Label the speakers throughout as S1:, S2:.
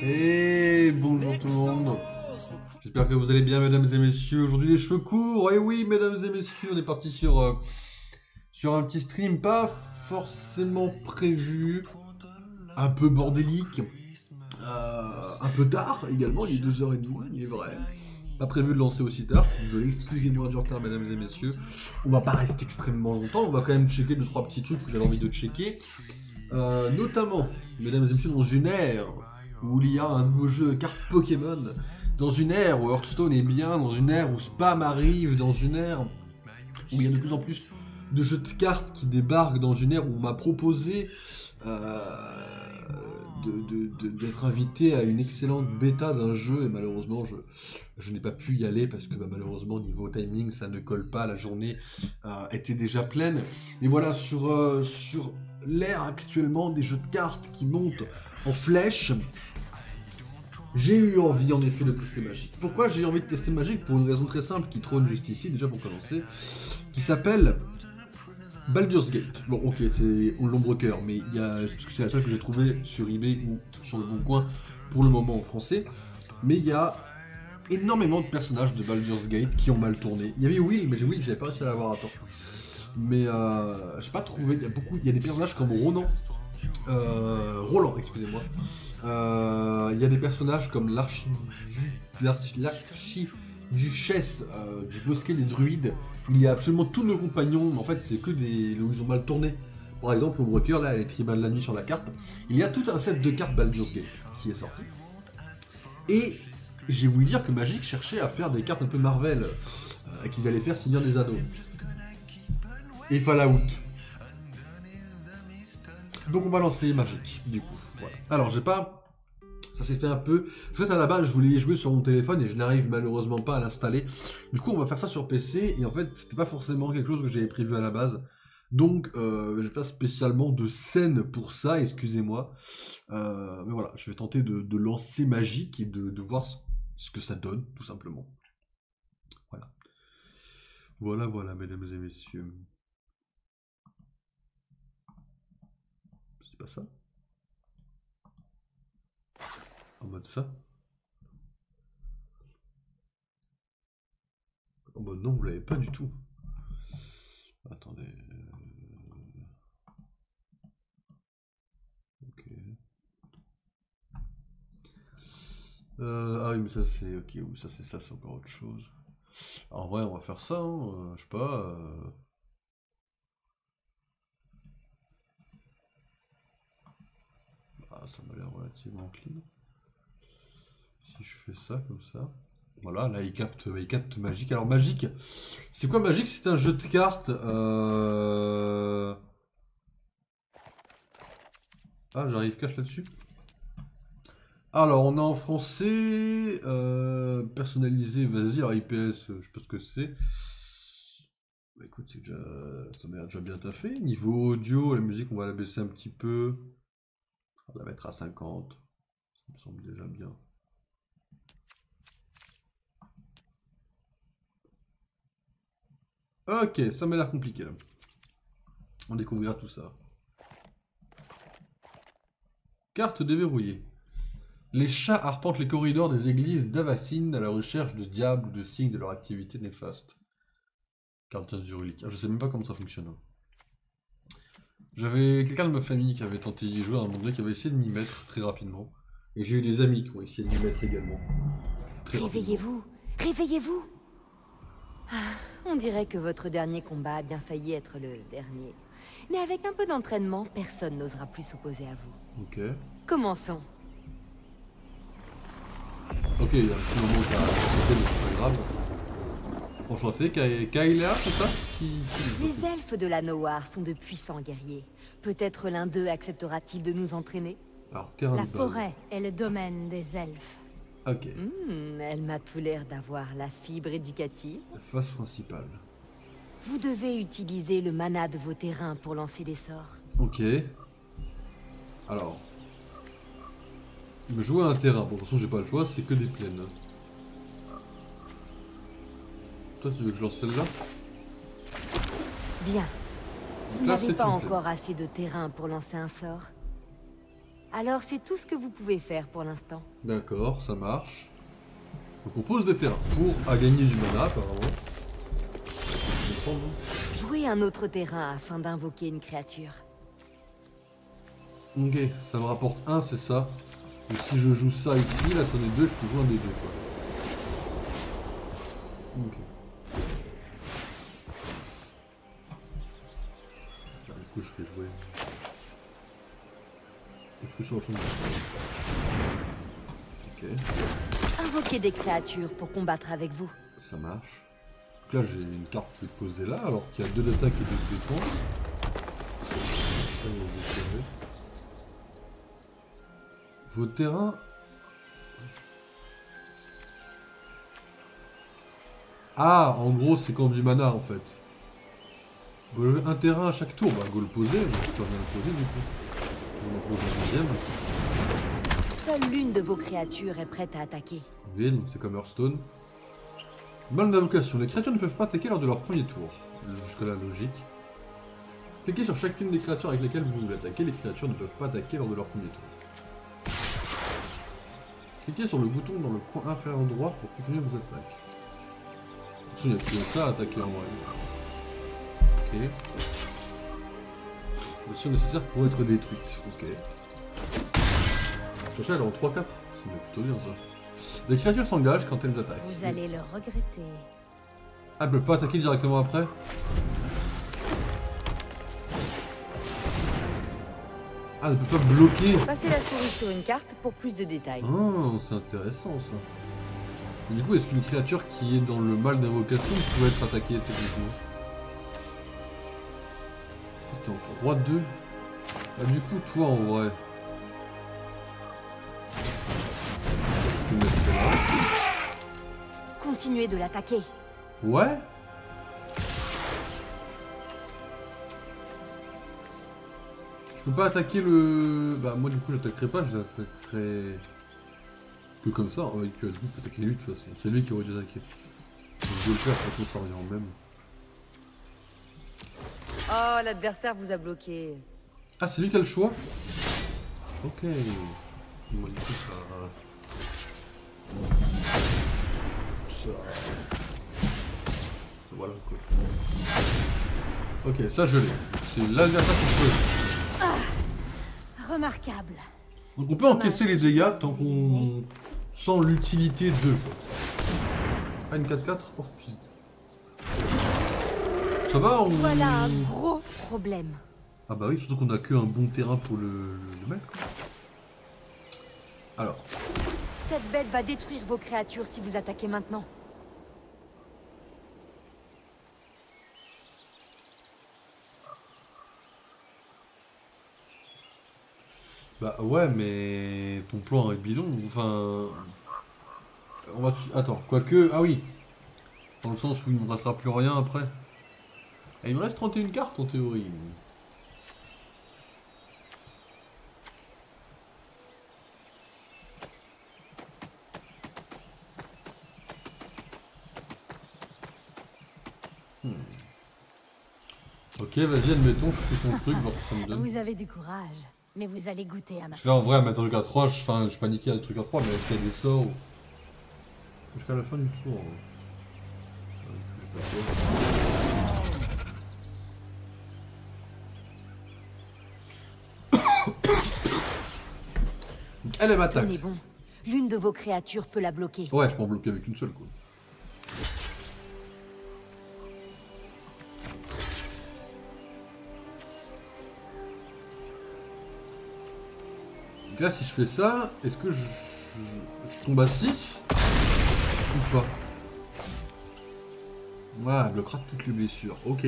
S1: Et bonjour tout le monde. J'espère que vous allez bien, mesdames et messieurs. Aujourd'hui, les cheveux courts. Et oui, mesdames et messieurs, on est parti sur un petit stream pas forcément prévu, un peu bordélique, un peu tard également. Il est 2h30, il est vrai. Pas prévu de lancer aussi tard. Désolé, excusez-moi du retard, mesdames et messieurs. On va pas rester extrêmement longtemps. On va quand même checker 2-3 petits trucs que j'avais envie de checker. Notamment, mesdames et messieurs, dans une ère où il y a un nouveau jeu de cartes Pokémon, dans une ère où Hearthstone est bien, dans une ère où Spam arrive, dans une ère où il y a de plus en plus de jeux de cartes qui débarquent, dans une ère où on m'a proposé d'être invité à une excellente bêta d'un jeu, et malheureusement je n'ai pas pu y aller parce que malheureusement niveau timing ça ne colle pas, la journée était déjà pleine. Et voilà, sur l'ère actuellement des jeux de cartes qui montent en flèche, j'ai eu envie en effet de tester Magic. Pourquoi j'ai eu envie de tester Magic? Pour une raison très simple qui trône juste ici, déjà pour commencer, qui s'appelle Baldur's Gate. Bon, ok, c'est l'ombre cœur, mais il y a, parce que c'est la seule que j'ai trouvée sur eBay ou sur le Bon Coin pour le moment en français. Mais il y a énormément de personnages de Baldur's Gate qui ont mal tourné. Il y avait Will, mais Will, j'avais pas réussi à l'avoir à temps. Mais j'ai pas trouvé. Il y a des personnages comme Roland, excusez-moi. Il y a des personnages comme l'archiduchesse du bosquet des druides. Il y a absolument tous nos compagnons, mais en fait c'est que des où ils ont mal tourné. Par exemple, l'ombre cœur là, elle est tribal de la nuit sur la carte. Il y a tout un set de cartes Baldur's Gate qui est sorti. Et j'ai voulu dire que Magic cherchait à faire des cartes un peu Marvel, qu'ils allaient faire Seigneur des Anneaux. Et Fallout. Donc on va lancer Magic, du coup. Voilà. Alors j'ai pas... Ça s'est fait un peu... En fait à la base je voulais y jouer sur mon téléphone et je n'arrive malheureusement pas à l'installer. Du coup on va faire ça sur PC et en fait c'était pas forcément quelque chose que j'avais prévu à la base. Donc j'ai pas spécialement de scène pour ça, excusez-moi. Mais voilà, je vais tenter de lancer Magic et de voir ce que ça donne, tout simplement. Voilà. Voilà, mesdames et messieurs. C'est pas ça? En mode ça? En mode non, vous l'avez pas du tout. Attendez. Ok. Ah oui, mais ça c'est... Ok, oui, ça c'est encore autre chose. En vrai, on va faire ça, hein, je sais pas. Ah, ça m'a l'air relativement clean. Si je fais ça comme ça. Voilà, là il capte Magic. Alors Magic, c'est quoi Magic? C'est un jeu de cartes. Ah, j'arrive cache là-dessus. Alors, on a en français, personnalisé, vas-y, alors IPS, je sais pas ce que c'est. Bah écoute, c'est déjà, ça m'a l'air déjà bien taffé. Niveau audio, la musique, on va la baisser un petit peu. On va la mettre à 50. Ça me semble déjà bien. Ok, ça m'a l'air compliqué là. On découvrira tout ça. Carte déverrouillée. Les chats arpentent les corridors des églises d'Avacine à la recherche de diables ou de signes de leur activité néfaste. Carte du relique. Ah, je sais même pas comment ça fonctionne. J'avais quelqu'un de ma famille qui avait tenté d'y jouer à un moment donné, qui avait essayé de m'y mettre très rapidement. Et j'ai eu des amis qui ont essayé de m'y mettre également.
S2: Réveillez-vous, réveillez-vous. Ah, on dirait que votre dernier combat a bien failli être le dernier. Mais avec un peu d'entraînement, personne n'osera plus s'opposer à vous.
S1: Ok.
S2: Commençons.
S1: Ok, il y a un petit moment où t'as sauté, mais c'est pas grave. Enchanté, Kaila, c'est ça
S2: Les elfes de la Noire sont de puissants guerriers. Peut-être l'un d'eux acceptera-t-il de nous entraîner?
S1: Alors, terrain
S3: La
S1: de base.
S3: forêt est le domaine des elfes.
S1: Ok.
S2: Elle m'a tout l'air d'avoir la fibre éducative.
S1: La phase principale.
S2: Vous devez utiliser le mana de vos terrains pour lancer des sorts.
S1: Ok. Alors. Me jouer à un terrain. Bon, de toute façon, j'ai pas le choix, c'est que des plaines. Toi, tu veux que je lance celle-là?
S2: Bien. Vous
S1: Là,
S2: n'avez
S1: c'est
S2: pas
S1: une plaine.
S2: encore assez de terrain pour lancer un sort. Alors c'est tout ce que vous pouvez faire pour l'instant.
S1: D'accord, ça marche. Donc on pose des terrains pour gagner du mana apparemment.
S2: Jouez un autre terrain afin d'invoquer une créature.
S1: Ok, ça me rapporte 1, c'est ça. Donc si je joue ça ici, là c'en est 2, je peux jouer un des deux quoi. Ok. Là, du coup je fais jouer. Est-ce que sur le champ de... Ok.
S2: Invoquez des créatures pour combattre avec vous.
S1: Ça marche. Donc là j'ai une carte qui est posée là, alors qu'il y a 2 d'attaque et 2 de défense. Ça, je vais vos terrains... Ah, en gros c'est comme du mana en fait. Vous avez un terrain à chaque tour, bah go le poser, je peux bien le poser du coup. On en pose un deuxième.
S2: Seule l'une de vos créatures est prête à attaquer.
S1: Oui, donc c'est comme Hearthstone. Mal d'invocation. Les créatures ne peuvent pas attaquer lors de leur premier tour. Jusqu'à la logique. Cliquez sur chacune des créatures avec lesquelles vous voulez attaquer. Les créatures ne peuvent pas attaquer lors de leur premier tour. Cliquez sur le bouton dans le coin inférieur droit pour continuer vos attaques. Attention, il n'y a plus que ça à attaquer en vrai. Ok. Mission nécessaire pour être détruite. Ok. Chacha, elle est en 3-4. C'est plutôt bien ça. Les créatures s'engagent quand elles attaquent.
S3: Vous allez le regretter.
S1: Ah, elle peut pas attaquer directement après? Ah, elle peut pas bloquer.
S2: Passez la souris sur une carte pour plus de détails.
S1: Oh, c'est intéressant ça. Mais du coup, est-ce qu'une créature qui est dans le mal d'invocation pourrait être attaquée techniquement? T'es en 3-2. Ah, du coup, toi en vrai. Je te mettrai là.
S2: Continuez de l'attaquer.
S1: Ouais. Je peux pas attaquer le... Bah moi du coup j'attaquerai pas, je l'attaquerai... Que comme ça, ouais, que du coup je peux attaquer lui de toute façon. C'est lui qui aurait dû attaquer. Donc, je vais le faire, de toute façon ça revient en même.
S2: Oh, l'adversaire vous a bloqué.
S1: Ah c'est lui qui a le choix? Ok. Moi du coup ça... Voilà quoi. Ok, ça je l'ai. C'est l'adversaire qui choisit.
S3: Remarquable.
S1: Donc on peut encaisser les dégâts tant qu'on sent l'utilité de. Ah une 4-4 oh, putain. Ça va on...
S2: Voilà un gros problème.
S1: Ah bah oui, surtout qu'on a que un bon terrain pour le mettre quoi. Alors.
S2: Cette bête va détruire vos créatures si vous attaquez maintenant.
S1: Bah ouais mais ton plan est bidon, enfin... On va... Attends, quoique... Ah oui. Dans le sens où il ne me restera plus rien après. Et il me reste 31 cartes en théorie. Ok, vas-y, admettons, je fais son truc, voir ce que ça me donne.
S3: Vous avez du courage, mais vous allez goûter à ma
S1: Parce que là, en vrai, à mettre un
S3: puissance.
S1: truc à 3, je paniquais à un truc à 3, mais est-ce qu'il y a des sorts jusqu'à la fin du tour. J'ai pas peur. Donc, elle m'attaque.
S2: Tenez bon. L'une de vos créatures peut la bloquer.
S1: Ouais, je peux en bloquer avec une seule, quoi. Donc là, si je fais ça, est-ce que je tombe à 6 ou pas? Ouais, elle bloquera toutes les blessures. Ok.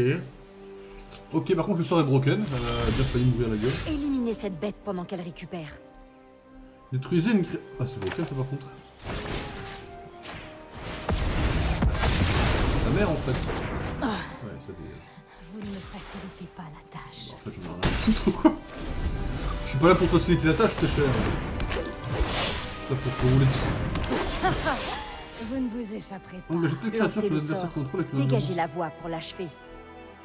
S1: Ok, par contre, le sort est broken. Elle a bien failli m'ouvrir la gueule.
S2: Éliminez cette bête pendant qu'elle récupère.
S1: Détruisez une créature. Ah, c'est broken, ça, par contre. La mère, en fait. Ouais, ça dégage.
S3: Vous ne me facilitez pas la tâche.
S1: En fait, j'en ai rien à foutre, quoi. Je suis pas là pour te faciliter la tâche, très cher. Ça pour te rouler dessus.
S3: Vous ne vous échapperez pas.
S1: Oh, mais j'ai plus de créatures
S2: Lancez
S1: que
S2: le
S1: l'adversaire
S2: sort.
S1: contrôle avec le
S2: Dégagez la voie pour l'achever.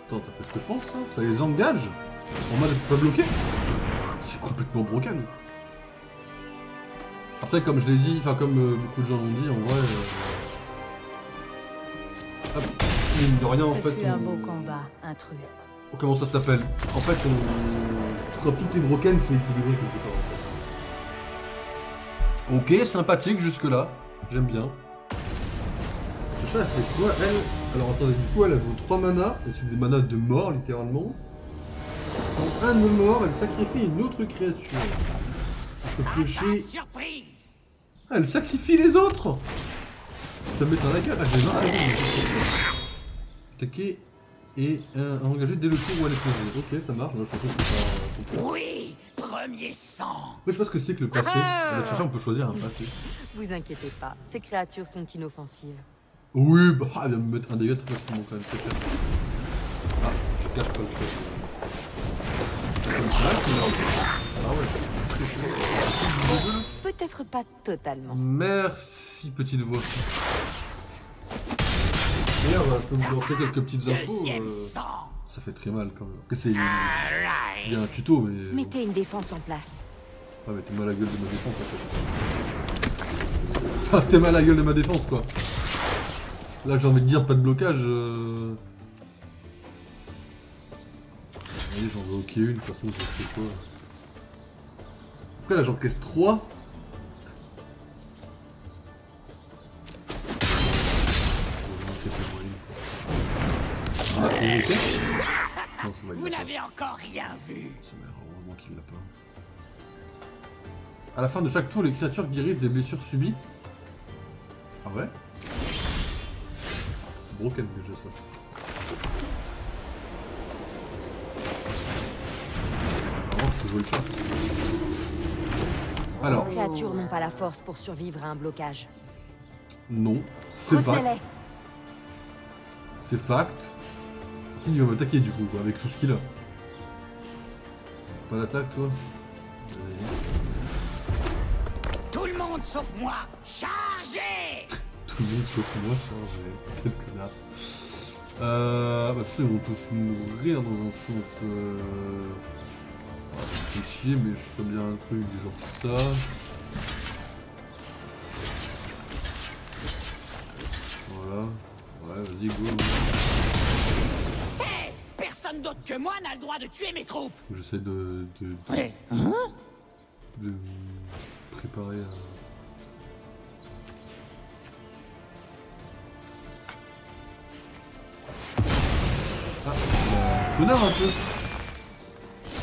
S1: Attends, ça fait ce que je pense, ça? Ça les engage en mode pas bloqué? C'est complètement broken. Après, comme je l'ai dit, enfin comme beaucoup de gens l'ont dit, en vrai... Hop, mine de rien, en
S3: Ce
S1: fait,
S3: fut un beau combat, intrus.
S1: Comment ça s'appelle? En fait, quand tout est broken, c'est équilibré quelque part, en fait. Ok, sympathique jusque-là. J'aime bien. Chacha, elle fait quoi, elle? Alors, attendez, du coup, elle vaut 3 manas, et c'est des manas de mort, littéralement. En un de mort, elle sacrifie une autre créature. Elle peut piocher...
S4: Surprise!
S1: Ah, elle sacrifie les autres! Ça m'étonne la gueule. Ah, j'ai marre. Attaquer et engager dès le tour où elle est posée. Ok, ça marche. Là, je pense que c'est pas...
S4: Oui! Premier sang!
S1: Ouais, je sais pas ce que c'est que le passé. Avec Chacha, on peut choisir un passé.
S2: Vous inquiétez pas, ces créatures sont inoffensives.
S1: Oui, bah, elle vient me mettre un dégât très facilement quand même. C'est clair. Ah, je cache pas le choix. Comme ça, ah ouais.
S2: Peut-être pas totalement.
S1: Merci, petite voix. D'ailleurs, je peux vous lancer quelques petites infos.
S4: Deuxième sang!
S1: Ça fait très mal quand même. Après, c'est... Il y a un tuto, mais...
S2: Mettez une défense en place.
S1: Ah, mais t'es mal à la gueule de ma défense, en fait. Ah, t'es mal à la gueule de ma défense, quoi. Là, j'ai envie de dire, pas de blocage. Allez, j'en veux ok une, de toute façon, je sais quoi. Après, là, j'encaisse 3. Ah, c'est ok. Non, ça va, il
S4: Vous
S1: l'a pas.
S4: n'avez encore rien vu!
S1: Ça m'a heureusement qu'il l'a pas. À la fin de chaque tour, les créatures guérissent des blessures subies. Ah ouais? Broken déjà ça. Alors, faut jouer le chat. Alors,
S2: Les créatures n'ont pas la force pour survivre à un blocage.
S1: non, c'est fact.
S2: Retenez-les.
S1: C'est fact. Il va m'attaquer du coup, quoi, avec tout ce qu'il a. Pas d'attaque, toi?
S4: Tout le monde sauf moi! Chargez!
S1: Tout le monde sauf moi, chargé. Quel connard. Bah, tous ils vont tous mourir dans un sens. Ça fait chier, mais je ferais bien un truc du genre ça. Voilà. Ouais, vas-y, go.
S4: Hé! Personne d'autre que moi n'a le droit de tuer mes troupes!
S1: J'essaie de
S4: Ouais.
S1: me préparer à... Ah, connard un peu.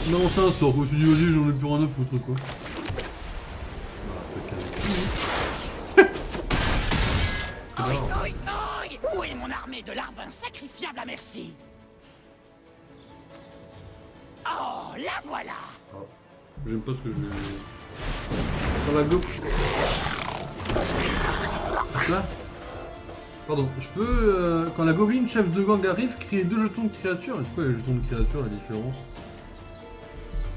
S1: Non, ça sort quoi. Je me suis dit, vas-y, j'en ai plus rien à foutre quoi.
S4: Oi, oi, oi! Où est mon armée de l'arbre insacrifiable à merci? Oh, la voilà!
S1: Ah, j'aime pas ce que je... Sur la go. Là. Pardon, je peux, quand la gobeline chef de gang arrive, créer 2 jetons de créature. C'est quoi les jetons de créature, la différence?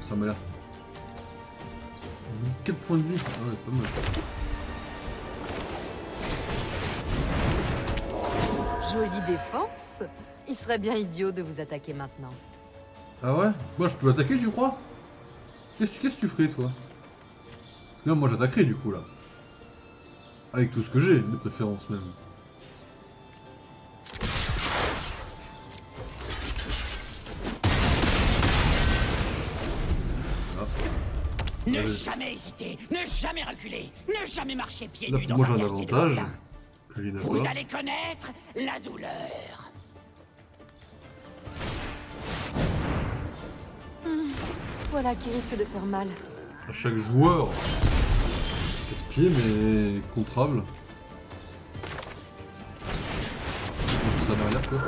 S1: Ça m'a l'air... 4 points de vie. Ah ouais, pas mal.
S2: Jolie défense. Il serait bien idiot de vous attaquer maintenant.
S1: Ah ouais? Moi je peux attaquer, tu crois? Qu'est-ce que tu ferais, toi? Non, moi j'attaquerais du coup là. Avec tout ce que j'ai, de préférence même.
S4: Ne jamais hésiter, ne jamais reculer, ne jamais marcher pieds
S1: Là,
S4: nus dans
S1: moi
S4: un
S1: j'ai un
S4: quartier de
S1: avantage.
S4: gobelins.
S1: Que lui n'a
S4: Vous
S1: pas.
S4: allez connaître la douleur.
S2: Voilà qui risque de faire mal.
S1: À chaque joueur. Casse-pied mais contrable. Ça derrière quoi. Ok.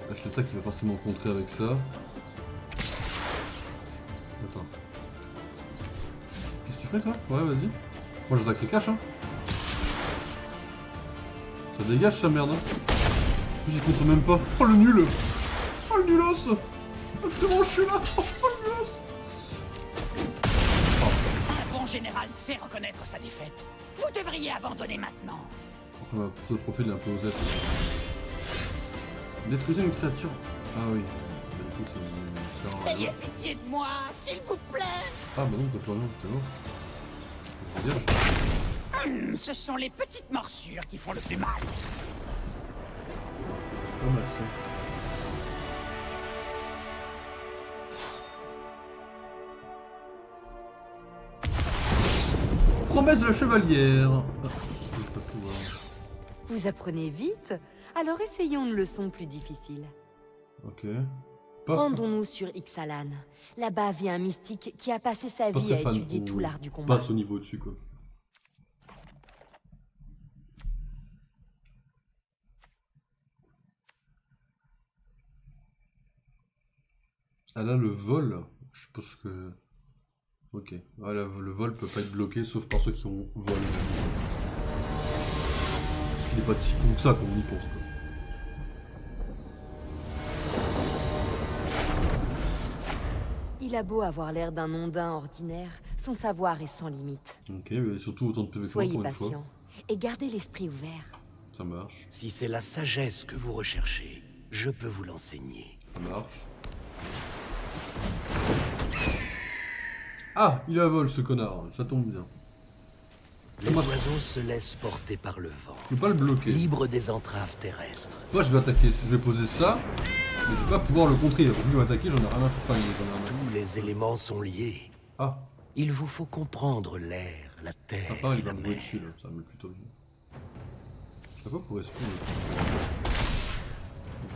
S1: Là je l'attaque, il va forcément contrer avec ça. Attends. Qu'est-ce que tu fais toi? Ouais vas-y. Moi j'attaque les caches hein. Ça dégage sa merde hein. En plus il contre même pas. Oh le nul. Oh le nulos. Oh comment je suis là. Oh le nulos.
S4: Un bon général sait reconnaître sa défaite. Vous devriez abandonner maintenant.
S1: Pour ce profil il est un peu osé. Détruisez une créature. Ah oui. c'est
S4: Ayez pitié de moi, s'il vous plaît.
S1: Ah bah non, t'as plus rien, t'es mort.
S4: Ce sont les petites morsures qui font le plus mal.
S1: C'est pas mal ça. Promesse de la chevalière. Ah, je peux pas pouvoir.
S2: Vous apprenez vite, alors essayons une leçon plus difficile.
S1: Ok.
S2: Rendons-nous sur Ixalan. Là-bas vit un mystique qui a passé sa
S1: Pas
S2: vie
S1: très
S2: à
S1: fan
S2: étudier
S1: qu'on
S2: tout l'art du combat.
S1: passe au niveau dessus quoi. Ah là le vol, je pense que... Ok, ah, là, le vol peut pas être bloqué sauf par ceux qui ont volé. Parce qu'il n'est pas si con que ça qu'on y pense quoi.
S2: Il a beau avoir l'air d'un ondin ordinaire, son savoir est sans limite.
S1: Ok, mais surtout autant de PV que moi
S2: Soyez
S1: pour une fois.
S2: patient et gardez l'esprit ouvert.
S1: Ça marche,
S5: Si c'est la sagesse que vous recherchez, je peux vous l'enseigner.
S1: ça marche. Ah, il a vol ce connard, ça tombe bien.
S5: Les oiseaux se laissent porter par le vent,
S1: Je peux pas le bloquer.
S5: libres des entraves terrestres.
S1: Moi je vais attaquer, je vais poser ça, mais je vais pas pouvoir le contrer. Vu qu'il va attaquer, j'en ai rien à foutre.
S5: Tous les éléments sont liés.
S1: Ah,
S5: Il vous faut comprendre l'air, la terre
S1: part
S5: et
S1: il va
S5: la
S1: me
S5: mer.
S1: dessus là, ça me met plutôt bien. Je sais pas pour esprit.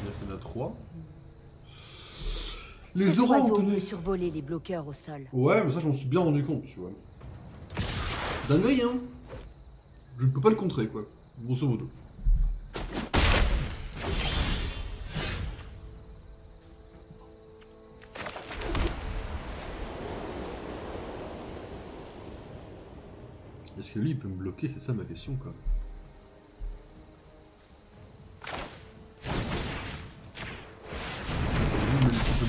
S1: Il y en a 3. Les
S2: Cet
S1: auras
S2: oiseau
S1: ont
S2: peut survoler les bloqueurs au sol.
S1: Ouais, mais ça, je m'en suis bien rendu compte, tu vois. Dinguerie, hein. Je ne peux pas le contrer, quoi. Grosso modo. Est-ce que lui, il peut me bloquer? C'est ça ma question, quoi.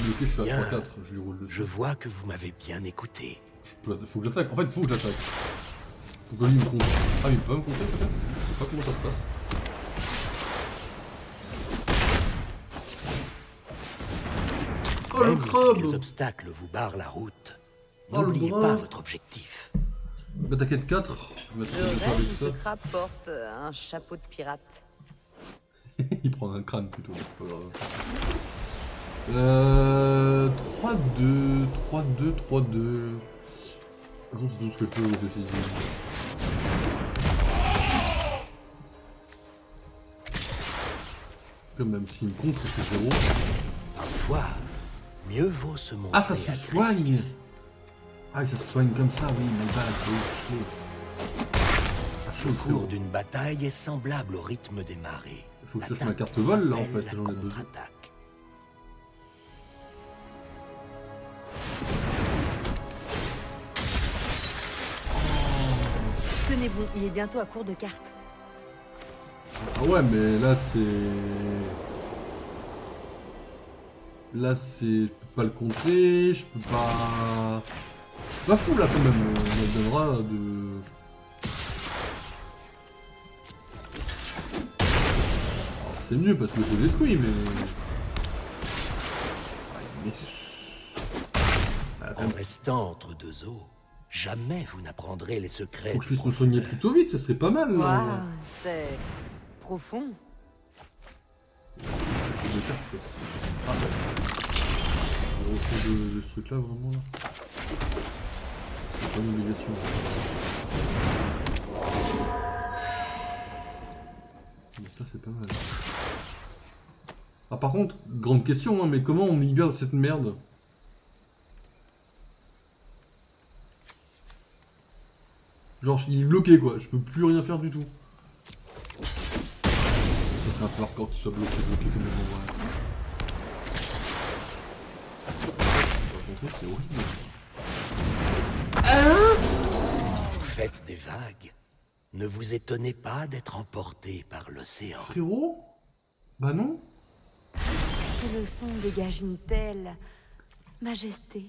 S1: Bloqué, je suis à
S5: Bien.
S1: 3-4, je lui roule dessus.
S5: Je vois que vous m'avez bien écouté.
S1: Faut que j'attaque, en fait, faut que j'attaque. Faut que lui me compte. Ah, il peut pas me compter peut-être? Je sais pas comment ça se passe. Oh le
S5: Même si
S1: crabe!
S5: les obstacles vous barrent la route,
S1: Oh, le
S5: n'oubliez
S1: brun.
S5: pas votre objectif.
S1: Je vais attaquer de 4. Je vais
S2: Le
S1: attaquer de 4
S2: reste de ce
S1: avec
S2: crabe porte un chapeau de pirate.
S1: ça. Il prend un crâne plutôt, c'est pas grave. 3-2, 3-2, 3-2. C'est tout ce que je peux vous préciser. Même s'il me contre, c'est 0.
S5: Parfois, mieux vaut se montrer
S1: Ah, ça se
S5: agressif.
S1: soigne! Ah, ça se soigne comme ça, oui, my bad, chaud. Ah, chaud,
S5: Le cours
S1: chaud.
S5: d'une bataille est semblable au rythme des marées.
S1: Il faut que je cherche ma carte vol là en fait,
S5: La
S1: j'en ai besoin.
S5: contre-attaque.
S2: Tenez bon, il est bientôt à court de cartes.
S1: Ah ouais, mais là c'est. Là c'est. Je peux pas le contrer, je peux pas. C'est pas fou là quand même, on me donnera de. Alors, c'est mieux parce que je le détruis, mais. Ouais, mais. Ah, quand
S5: En
S1: même,
S5: restant entre deux eaux, jamais vous n'apprendrez les secrets.
S1: faut que je
S5: du
S1: puisse me soigner
S5: profondeur.
S1: plutôt vite, ça serait pas mal là.
S2: Waouh, c'est profond.
S1: Je fais des cartes, quoi. Ah ouais. Au fond de ce truc là vraiment là. C'est pas une obligation. Mais ça c'est pas mal. Ah par contre, grande question hein, mais comment on libère de cette merde? Genre il est bloqué quoi, je peux plus rien faire du tout. Ça serait un peu hardcore qu'il soit bloqué comme le moment, ouais. Par contre, c'est horrible.
S5: Si vous faites des vagues, ne vous étonnez pas d'être emporté par l'océan.
S1: Frérot? Bah non.
S2: Ce leçon dégage une telle majesté.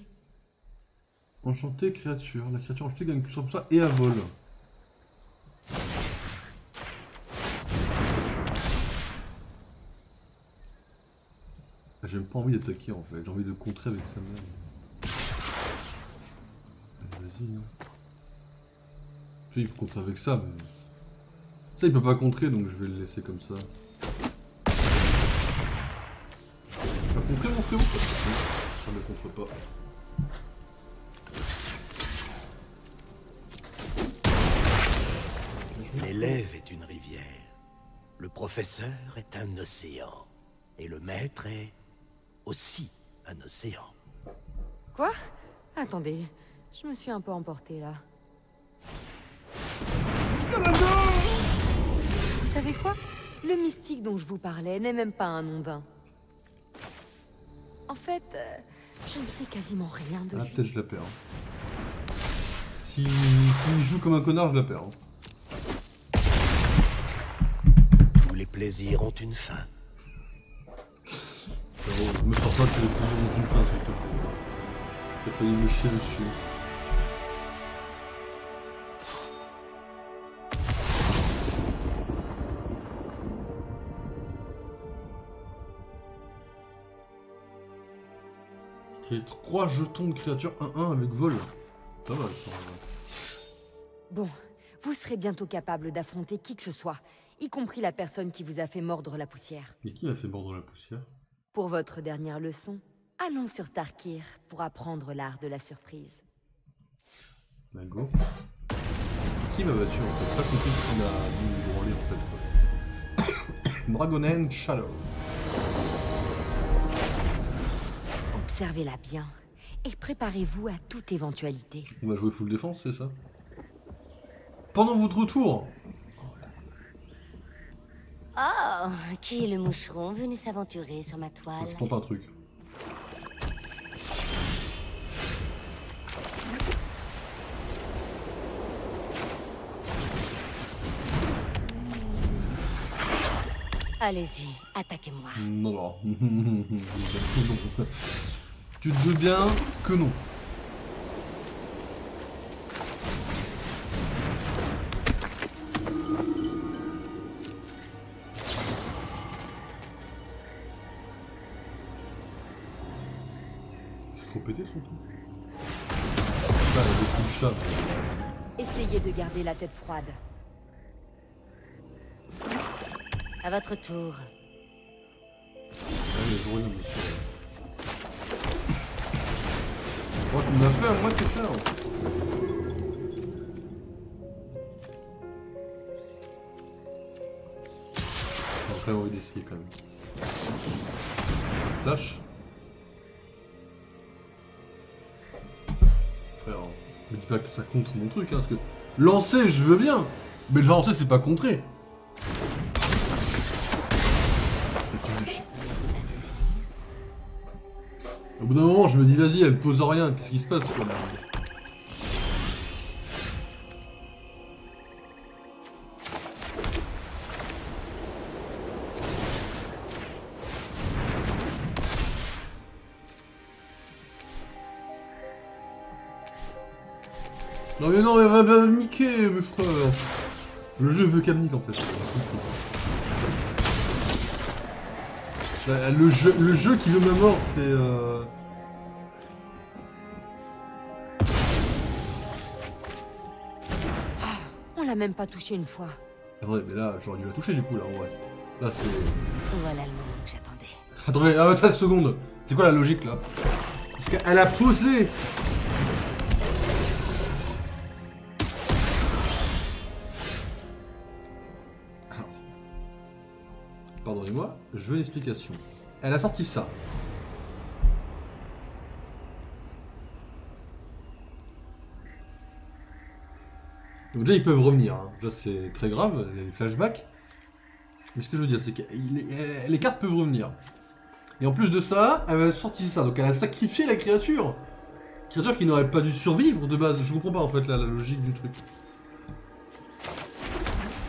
S1: Enchanté créature. La créature enchantée gagne plus sur ça et à vol. J'ai même pas envie d'attaquer en fait, j'ai envie de contrer avec sa mère. Vas-y, hein. Tu sais, il peut contrer avec ça, mais... Ça, il peut pas contrer, donc je vais le laisser comme ça. Tu vas contrer, mon frérot? Ça ne contre pas.
S5: L'élève est une rivière, le professeur est un océan, et le maître est aussi un océan.
S2: Quoi? Attendez, je me suis un peu emportée là. Vous savez quoi? Le mystique dont je vous parlais n'est même pas un ondain. En fait, je ne sais quasiment rien de
S1: Ah,
S2: lui.
S1: peut-être je la perds. S'il joue comme un connard, je la perds.
S5: Tous les plaisirs ont une fin.
S1: Frérot, me sors pas que les plaisirs ont une fin, s'il te plaît. T'as failli me chier dessus. Créer 3 jetons de créatures 1-1 avec vol. Pas mal ça.
S2: Bon, vous serez bientôt capable d'affronter qui que ce soit, y compris la personne qui vous a fait mordre la poussière.
S1: Mais qui m'a fait mordre la poussière?
S2: Pour votre dernière leçon, allons sur Tarkir pour apprendre l'art de la surprise.
S1: Bah go. Qui m'a battu en fait? Pas compris qui m'a mis me branler en fait. Dragonen Shadow.
S2: Observez-la bien et préparez-vous à toute éventualité.
S1: On va jouer full défense, c'est ça? Pendant votre tour!
S6: Oh, qui est le moucheron venu s'aventurer sur ma toile?
S1: Je tente un truc.
S6: Allez-y, attaquez-moi.
S1: Non, non. Tu te doutes bien que non. C'est trop pété son truc. Ça, il y a des coups de chat.
S2: Essayez de garder la tête froide.
S6: À votre tour.
S1: Allez, je reviens, monsieur. Je crois qu'on a fait à moitié ça. On va envie d'essayer quand même. Flash. Frère, me dis pas que ça contre mon truc, hein, parce que lancer, je veux bien, mais lancer, c'est pas contrer. Au bout d'un moment, je me dis, vas-y, elle pose rien, qu'est-ce qui se passe quoi, là? Non mais non, elle va me niquer, mes frères. Le jeu veut qu'elle me nique en fait. Le jeu qui veut ma mort, c'est
S2: On l'a même pas touché une fois.
S1: Ouais, mais là, j'aurais dû la toucher du coup, là, ouais. Là, c'est...
S6: Voilà le moment que j'attendais.
S1: Attendez, attends une seconde. C'est quoi la logique, là? Parce qu'elle a posé. Alors... Pardonnez-moi, je veux une explication. Elle a sorti ça. Donc déjà ils peuvent revenir, hein. Déjà c'est très grave, les flashbacks. Mais ce que je veux dire c'est que les cartes peuvent revenir. Et en plus de ça, elle a sorti ça, donc elle a sacrifié la créature. Créature qui n'aurait pas dû survivre de base, je comprends pas en fait la logique du truc.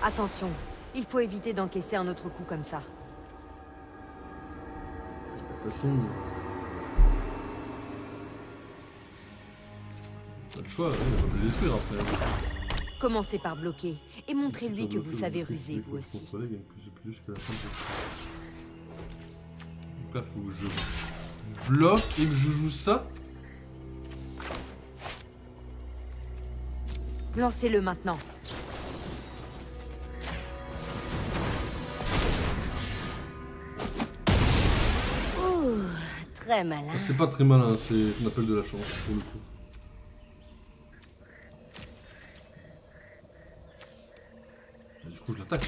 S2: Attention, il faut éviter d'encaisser un autre coup comme ça.
S1: De toute façon... Pas le choix, on va le détruire après.
S2: Commencez par bloquer et montrez-lui que vous savez ruser vous aussi.
S1: Donc là, faut que je bloque et que je joue ça.
S2: Lancez-le maintenant.
S6: Ouh, très malin.
S1: C'est pas très malin, c'est ce qu'on appelle de la chance pour le coup. Et du coup je l'attaque.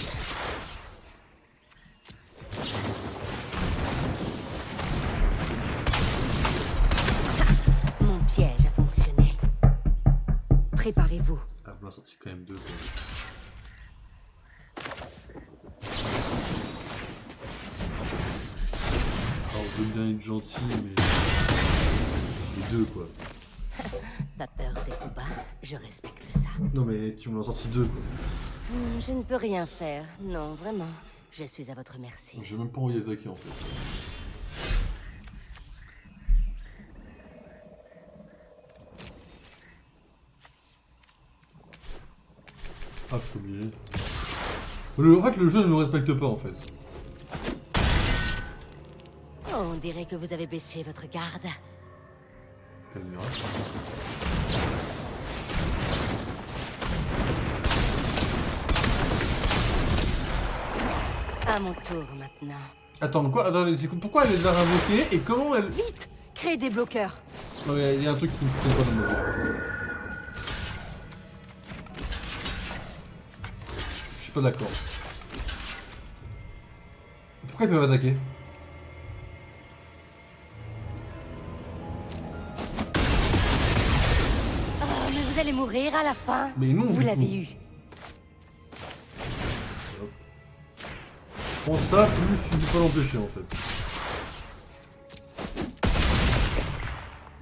S6: Mon piège a fonctionné.
S2: Préparez-vous.
S1: Ah, on a sorti quand même deux. Quoi. Alors je veux bien être gentil, mais les deux quoi.
S6: Pas peur des combats, je respecte ça.
S1: Non mais tu m'en as sorti deux quoi.
S6: Je ne peux rien faire. Non, vraiment. Je suis à votre merci.
S1: J'ai même pas envie d'attaquer en fait. Ah, je suis obligé. En fait, le jeu ne me respecte pas en fait.
S6: Oh, on dirait que vous avez baissé votre garde.
S1: Quel miracle.
S6: À mon tour maintenant.
S1: Attends, quoi? Attendez, pourquoi elle les a invoqués et comment elle...
S2: Vite! Créez des bloqueurs.
S1: Non, il y a un truc qui me fait pas dans ma vie. Je suis pas d'accord. Pourquoi ils peuvent attaquer?
S6: Oh, mais vous allez mourir à la fin.
S1: Mais non,
S2: Vous
S1: du
S2: l'avez
S1: coup.
S2: eu.
S1: Prends ça, plus tu ne peux pas l'empêcher en fait.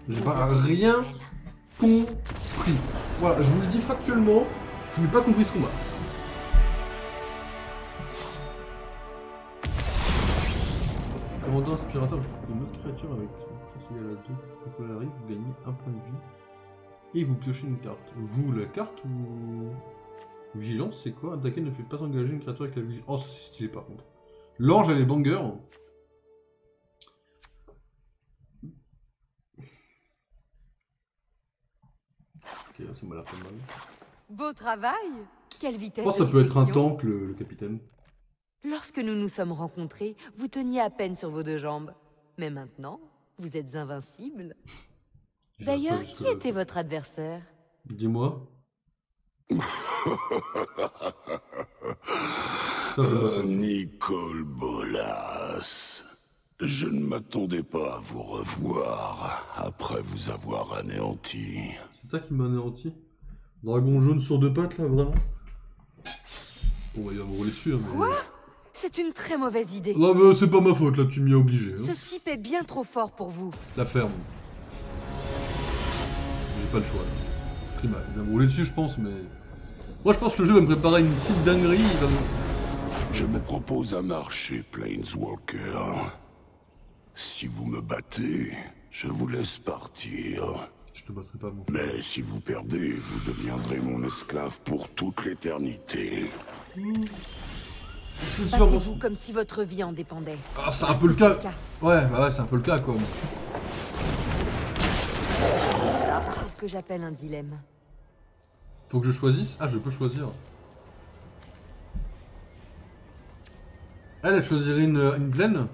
S1: J'ai
S6: Vous
S1: pas
S6: avez
S1: rien
S6: une nouvelle.
S1: compris. Voilà, je vous le dis factuellement, je n'ai pas compris ce combat. Commandant aspirateur, je trouve une autre créature avec son force égale à 2. Quand elle arrive, vous gagnez un point de vie. Et vous piochez une carte. Vous, la carte ou... Vigilance, c'est quoi? Attaquer ne fait pas engager une créature avec la vigilance. Oh, ça c'est stylé par contre. L'ange, elle est banger. Ok, ça m'a l'air pas mal.
S2: Beau travail! Quelle
S1: Je
S2: vitesse!
S1: pense que ça
S2: de
S1: peut être un
S2: réflexion.
S1: tank, le capitaine.
S2: Lorsque nous nous sommes rencontrés, vous teniez à peine sur vos deux jambes. Mais maintenant, vous êtes invincible. D'ailleurs, qui était votre adversaire?
S1: Dis-moi. Ça peut pas.
S7: Nicole Bolas. Je ne m'attendais pas à vous revoir après vous avoir anéanti.
S1: C'est ça qui m'a anéanti. Dragon jaune sur deux pattes là, vraiment. Bon, il va me rouler dessus. Hein, mais...
S2: Quoi? C'est une très mauvaise idée.
S1: Non, mais c'est pas ma faute là, tu m'y as obligé. Hein.
S2: Ce type est bien trop fort pour vous.
S1: La ferme. J'ai pas le choix. Là. Prima, il va me rouler dessus, je pense, mais. Moi, je pense que le jeu va me préparer une petite dinguerie. Il va me...
S7: Je me propose un marché, Planeswalker. Si vous me battez, je vous laisse partir.
S1: Je te battrai pas, mon.
S7: Mais si vous perdez, vous deviendrez mon esclave pour toute l'éternité.
S1: C'est sûr,
S2: Battez-vous comme si votre vie en dépendait.
S1: Ah, c'est un
S2: Est-ce
S1: peu le
S2: que
S1: cas.
S2: c'est
S1: Ouais, bah ouais, c'est un peu le cas, quoi.
S2: Ça, c'est ce que j'appelle un dilemme.
S1: Faut que je choisisse. Ah, je peux choisir. Elle choisirait une plaine.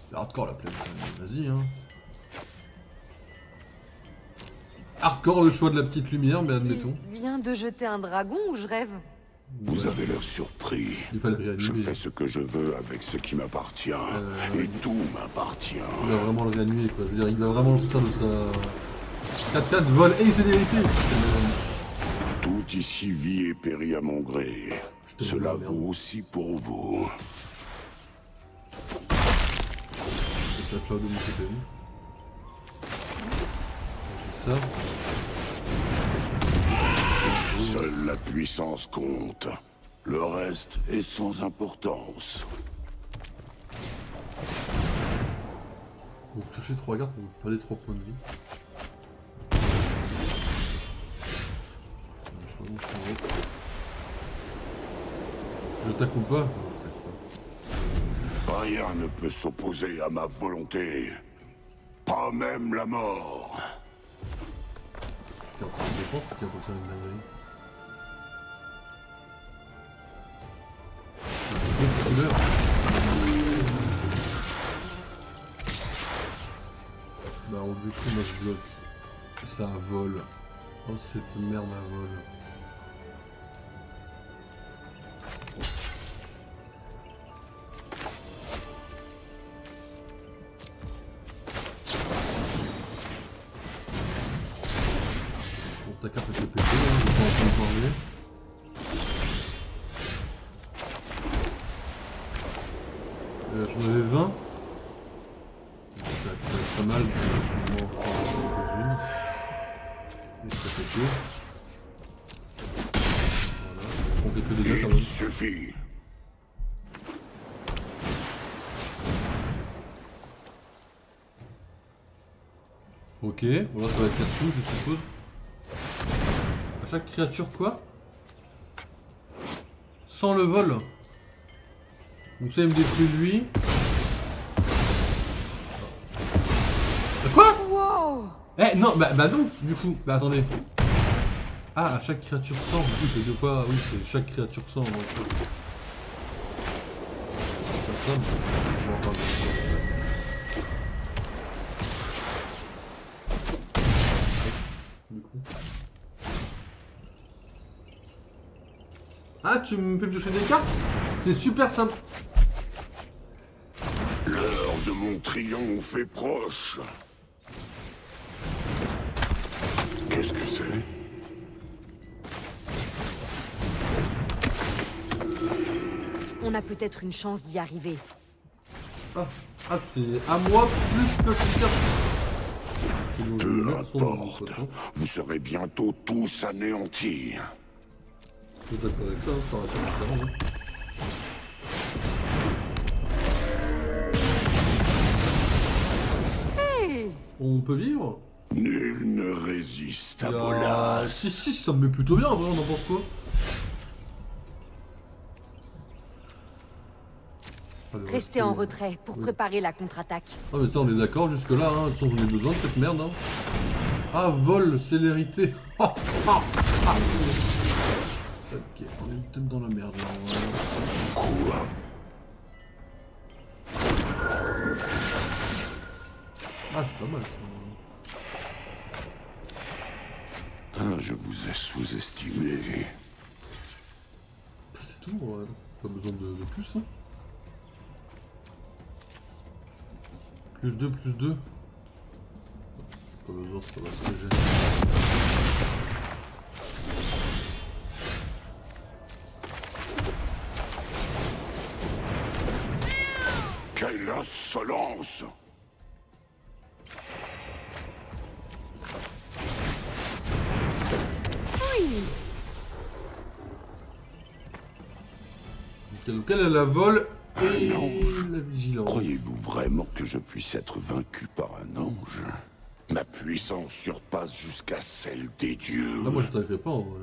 S1: C'est hardcore la plaine. Vas-y, hein. Hardcore le choix de la petite lumière, mais admettons.
S2: Il vient de jeter un dragon ou je rêve?
S7: Vous avez l'air surpris.
S1: Il fallait réanimer.
S7: Je fais ce que je veux avec ce qui m'appartient. Et tout m'appartient.
S1: Il va vraiment le réanimer, quoi. Je veux dire, il va vraiment le sortir de sa... 4-4 vol. Et c'est des vérités.
S7: Tout ici vit et périt à mon gré.
S1: te
S7: Cela
S1: merde.
S7: vaut aussi pour vous.
S1: C'est ça, ciao de mon côté. J'ai ça.
S7: Seule la puissance compte. Le reste est sans importance.
S1: Vous touchez 3 cartes pour vous perdez 3 points de vie. Je t'attaque ou pas?
S7: Pas Rien ne peut s'opposer à ma volonté. Pas même la mort.
S1: Qui est en train de défense ou qui est en train de dinguerie? Bah alors, du coup moi je bloque. Ça vole. Oh cette merde à vol. Bon ta carte était pétée, hein, je suis pas en train de parler. J'en avais 20. C'est pas mal. Et ça pété. Voilà. On fait que des dégâts quand
S7: Il
S1: même.
S7: suffit.
S1: Ok, bon là ça va être casse-tout je suppose. À chaque créature quoi? Sans le vol. Donc ça il me détruit lui. Quoi?
S2: Wow!
S1: Eh non, bah non, du coup, bah attendez. Ah, à chaque créature sans, oui c'est 2 fois, oui c'est chaque créature sans. Donc... Du coup. Ah, tu me fais piocher des cartes? C'est super simple.
S7: L'heure de mon triomphe est proche. Qu'est-ce que c'est?
S2: On a peut-être une chance d'y arriver.
S1: Ah, c'est à moi plus je pioche une carte.
S7: Peu importe. Vous serez bientôt tous anéantis.
S1: Je suis d'accord avec ça, ça va être différent.
S2: Hey!
S1: On peut vivre?
S7: Nul ne résiste à Bolas.
S1: Si, ça me met plutôt bien, on en pense quoi?
S2: Restez en retrait pour préparer la contre-attaque.
S1: Ah mais ça on est d'accord jusque là, hein. De toute façon j'en ai besoin de cette merde. Hein. Ah vol, célérité. Ok, on est peut-être dans la merde là.
S7: Quoi?
S1: Ah c'est pas mal ça.
S7: Ah, je vous ai sous-estimé.
S1: C'est tout, pas besoin de plus. Hein. Plus 2, plus 2. Pas besoin, ça va se régénérer.
S7: Quelle insolence!
S1: Donc elle a la vol et
S7: Un ange.
S1: la vigilance.
S7: Croyez-vous vraiment que je puisse être vaincu par un ange? Ma puissance surpasse jusqu'à celle des dieux.
S1: Là moi je t'attaquerai pas en vrai.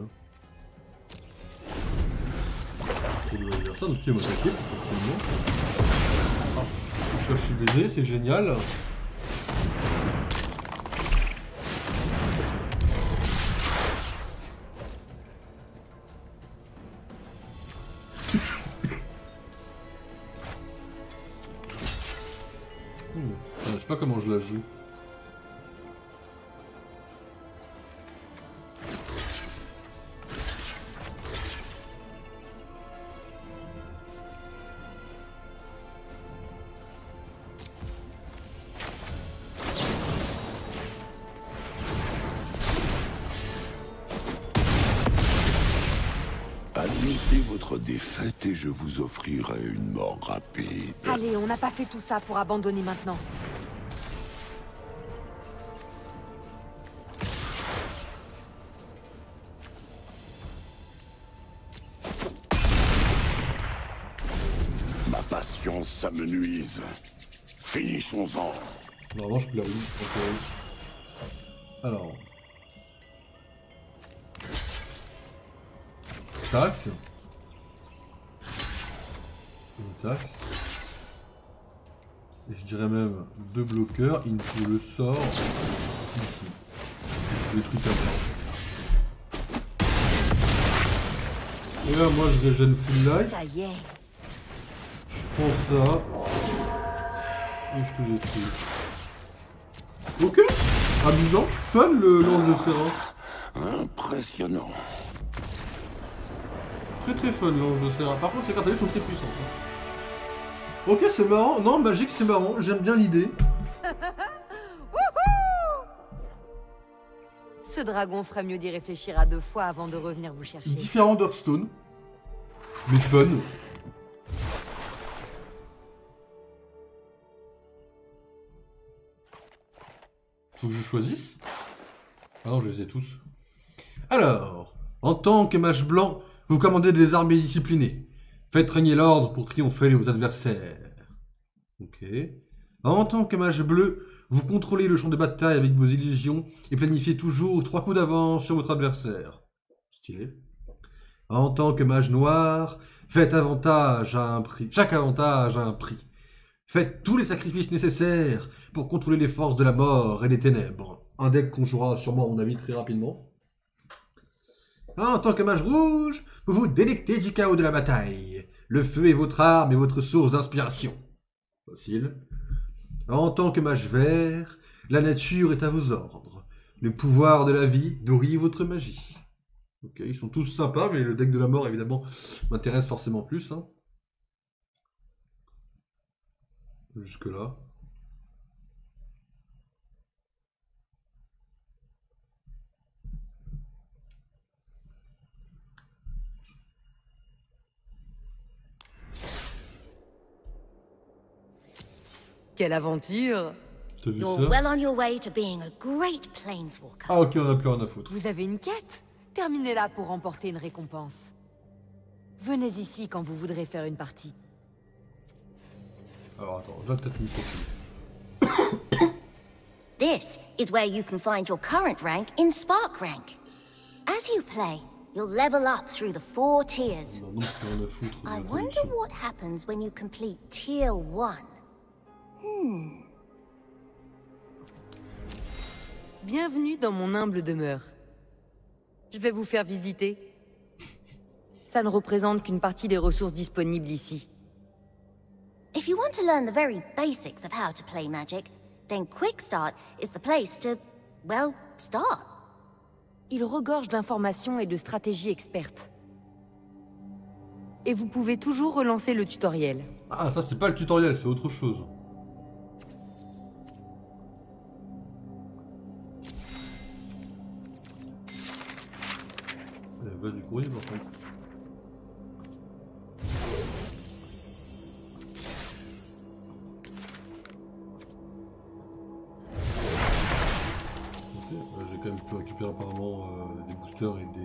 S1: Pour l'adversaire, donc il m'a attaqué potentiellement. Ah, donc là je suis baisé, c'est génial. Je sais pas comment je la joue.
S7: Admettez votre défaite et je vous offrirai une mort rapide.
S2: Allez, on n'a pas fait tout ça pour abandonner maintenant.
S7: Ma patience s'amenuise. Finissons-en.
S1: Normalement je peux la relire. Alors. Tac. Tac. Et je dirais même 2 bloqueurs, into le sort ici. Le truc à faire. Et là, moi je régène full life.
S2: Ça y est.
S1: Je prends ça. Et je te détruis. Ok. Amusant. Fun le l'ange de Serra.
S7: Impressionnant.
S1: Très très fun l'ange de Serra. Par contre, ces cartes à vue sont très puissantes. Ok, c'est marrant. Non, magique, c'est marrant. J'aime bien l'idée.
S2: Ce dragon ferait mieux d'y réfléchir à 2 fois avant de revenir vous chercher.
S1: Différent d'Hearthstone. Mais fun. Faut que je choisisse. Ah non, je les ai tous. Alors, en tant que mage blanc, vous commandez des armées disciplinées. Faites régner l'ordre pour triompher vos adversaires. Ok. En tant que mage bleu, vous contrôlez le champ de bataille avec vos illusions et planifiez toujours 3 coups d'avance sur votre adversaire. Stylé. En tant que mage noir, faites avantage à un prix. Chaque avantage a un prix. Faites tous les sacrifices nécessaires pour contrôler les forces de la mort et des ténèbres. Un deck qu'on jouera sûrement à mon avis très rapidement. En tant que mage rouge, vous vous délectez du chaos de la bataille. Le feu est votre arme et votre source d'inspiration. Facile. En tant que mage vert, la nature est à vos ordres. Le pouvoir de la vie nourrit votre magie. Ok, ils sont tous sympas, mais le deck de la mort, évidemment, m'intéresse forcément plus. Hein. Jusque-là.
S2: Quelle aventure!
S1: T'as vu
S6: You're
S1: ça?
S6: well on your way to being a great planeswalker.
S1: Ah ok, on a plus rien à foutre.
S2: Vous avez une quête? Terminez-la pour remporter une récompense. Venez ici quand vous voudrez faire une partie.
S1: Alors attends, je vais peut-être mis ça.
S6: This is where you can find your current rank in Spark Rank. As you play, you'll level up through the 4 tiers.
S1: On a donc plus rien à foutre.
S6: I
S1: de
S6: wonder
S1: l'introduction.
S6: what happens when you complete Tier 1.
S2: Bienvenue dans mon humble demeure. Je vais vous faire visiter. Ça ne représente qu'une partie des ressources disponibles ici.
S6: If you want to learn the very basics of how to play Magic, then Quick Start is the place to, well, start.
S2: Il regorge d'informations et de stratégies expertes. Et vous pouvez toujours relancer le tutoriel.
S1: Ah, ça c'est pas le tutoriel, c'est autre chose. Il y a du courrier par contre. Ok, j'ai quand même pu récupérer apparemment des boosters et des...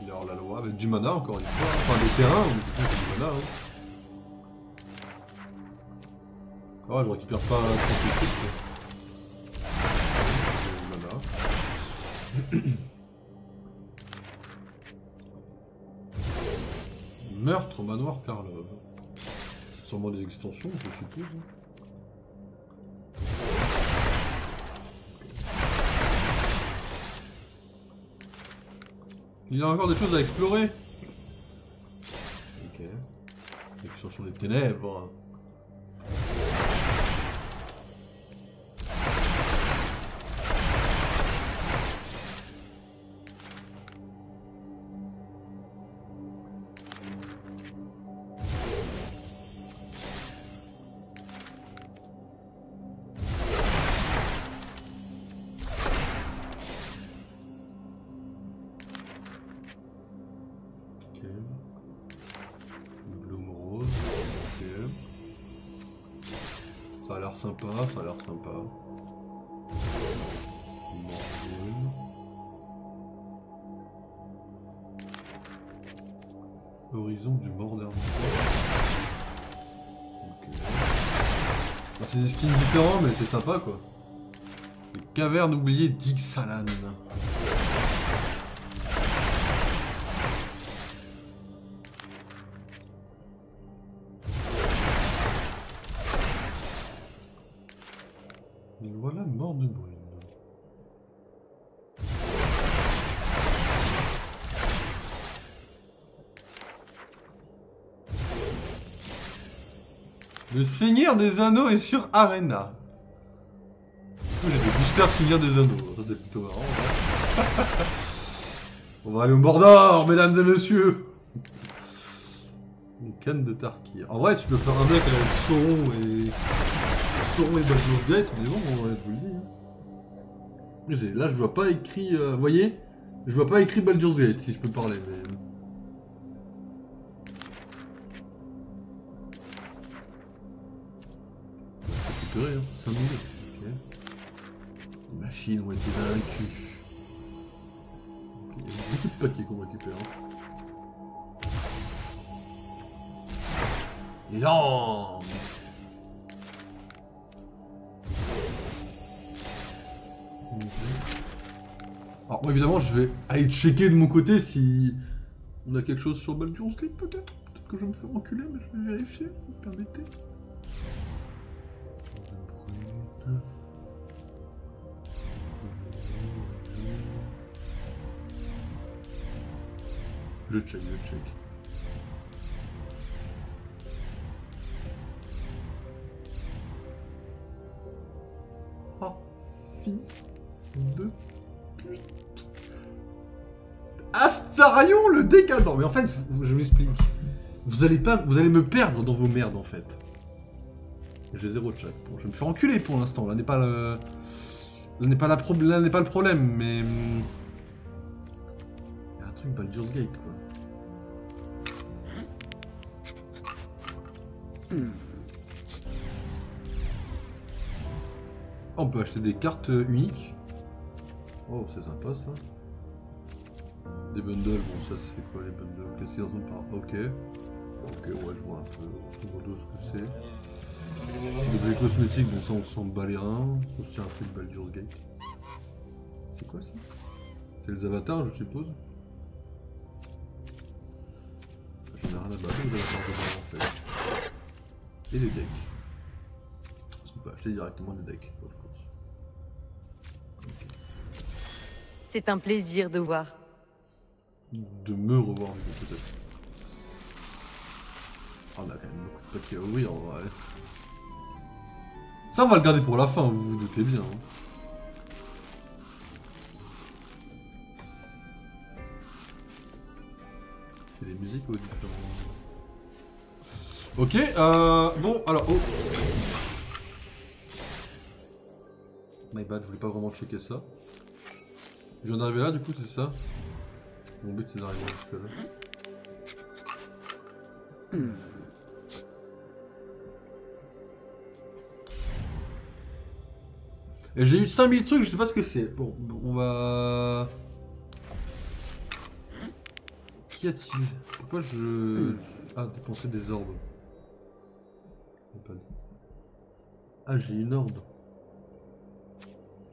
S1: Alors la loi avec du mana encore une fois, enfin des terrains, mais du coup c'est du mana. Hein. Ah, je récupère pas trop de trucs. Mana. Meurtre au manoir Karlov. C'est sûrement des extensions, je suppose. Il y a encore des choses à explorer. Ok. L'extension des ténèbres. Ça a l'air sympa, ça a l'air sympa. Morgane. Horizon du Mordern. Ok. Bah, c'est des skins différents, mais c'est sympa quoi. Les cavernes oubliées d'Ixalan. mort de brune. Le Seigneur des Anneaux est sur Arena. J'ai des boosters Seigneur des Anneaux. Ça c'est plutôt marrant. Hein. On va aller au Mordor, mesdames et messieurs. Une canne de Tarkir. En vrai, tu peux faire un deck avec Sauron et Baldur's Gate, mais bon, on va vous le dire. Là, je vois pas écrit. Vous voyez? Je vois pas écrit Baldur's Gate, si je peux parler, mais. Récupérer, hein. 5 minutes. Ok. Les machines ont été vaincues. Il y a beaucoup de paquets qu'on récupère. Hein. Élan. Alors moi évidemment je vais aller checker de mon côté si on a quelque chose sur Baldur's Gate peut-être. Peut-être que je vais me faire enculer mais je vais vérifier, vous me permettez. Je check. Ah, fils de pute. Astarion le décadent. Mais en fait, je m'explique. Vous allez me perdre dans vos merdes en fait. J'ai 0 chat. Bon, je vais me faire enculer pour l'instant. Là n'est pas le. Là n'est pas le problème, mais. Il y a un truc Baldur's Gate quoi. On peut acheter des cartes uniques. Oh, c'est sympa ça. Des bundles, bon ça c'est quoi les bundles? Qu'est-ce qu'ils en ont par... Ok. Ok, ouais, je vois un peu, grosso modo, ce que c'est. Des objets cosmétiques, bon ça on s'en bat les reins. Aussi un truc Baldur's Gate. C'est quoi ça? C'est les avatars, je suppose. J'en ai rien à battre, les avatars en fait. Et les decks. On peut acheter directement des decks, of course. Okay.
S2: C'est un plaisir de voir.
S1: De me revoir, peut-être. Oh, on a quand même beaucoup de paquets à ouvrir, en vrai. Ça, on va le garder pour la fin, vous vous doutez bien. Hein. C'est les musiques ou différents... Ok, bon, alors... Oh. My bad, je voulais pas vraiment checker ça. Je viens d'arriver là, du coup, c'est ça. Mon but, c'est d'arriver jusque là. Et j'ai eu 5000 trucs, je sais pas ce que c'est. Bon, on va... Qu'y a-t-il? Pourquoi je... Ah, dépenser des orbes. Ah, j'ai une orbe.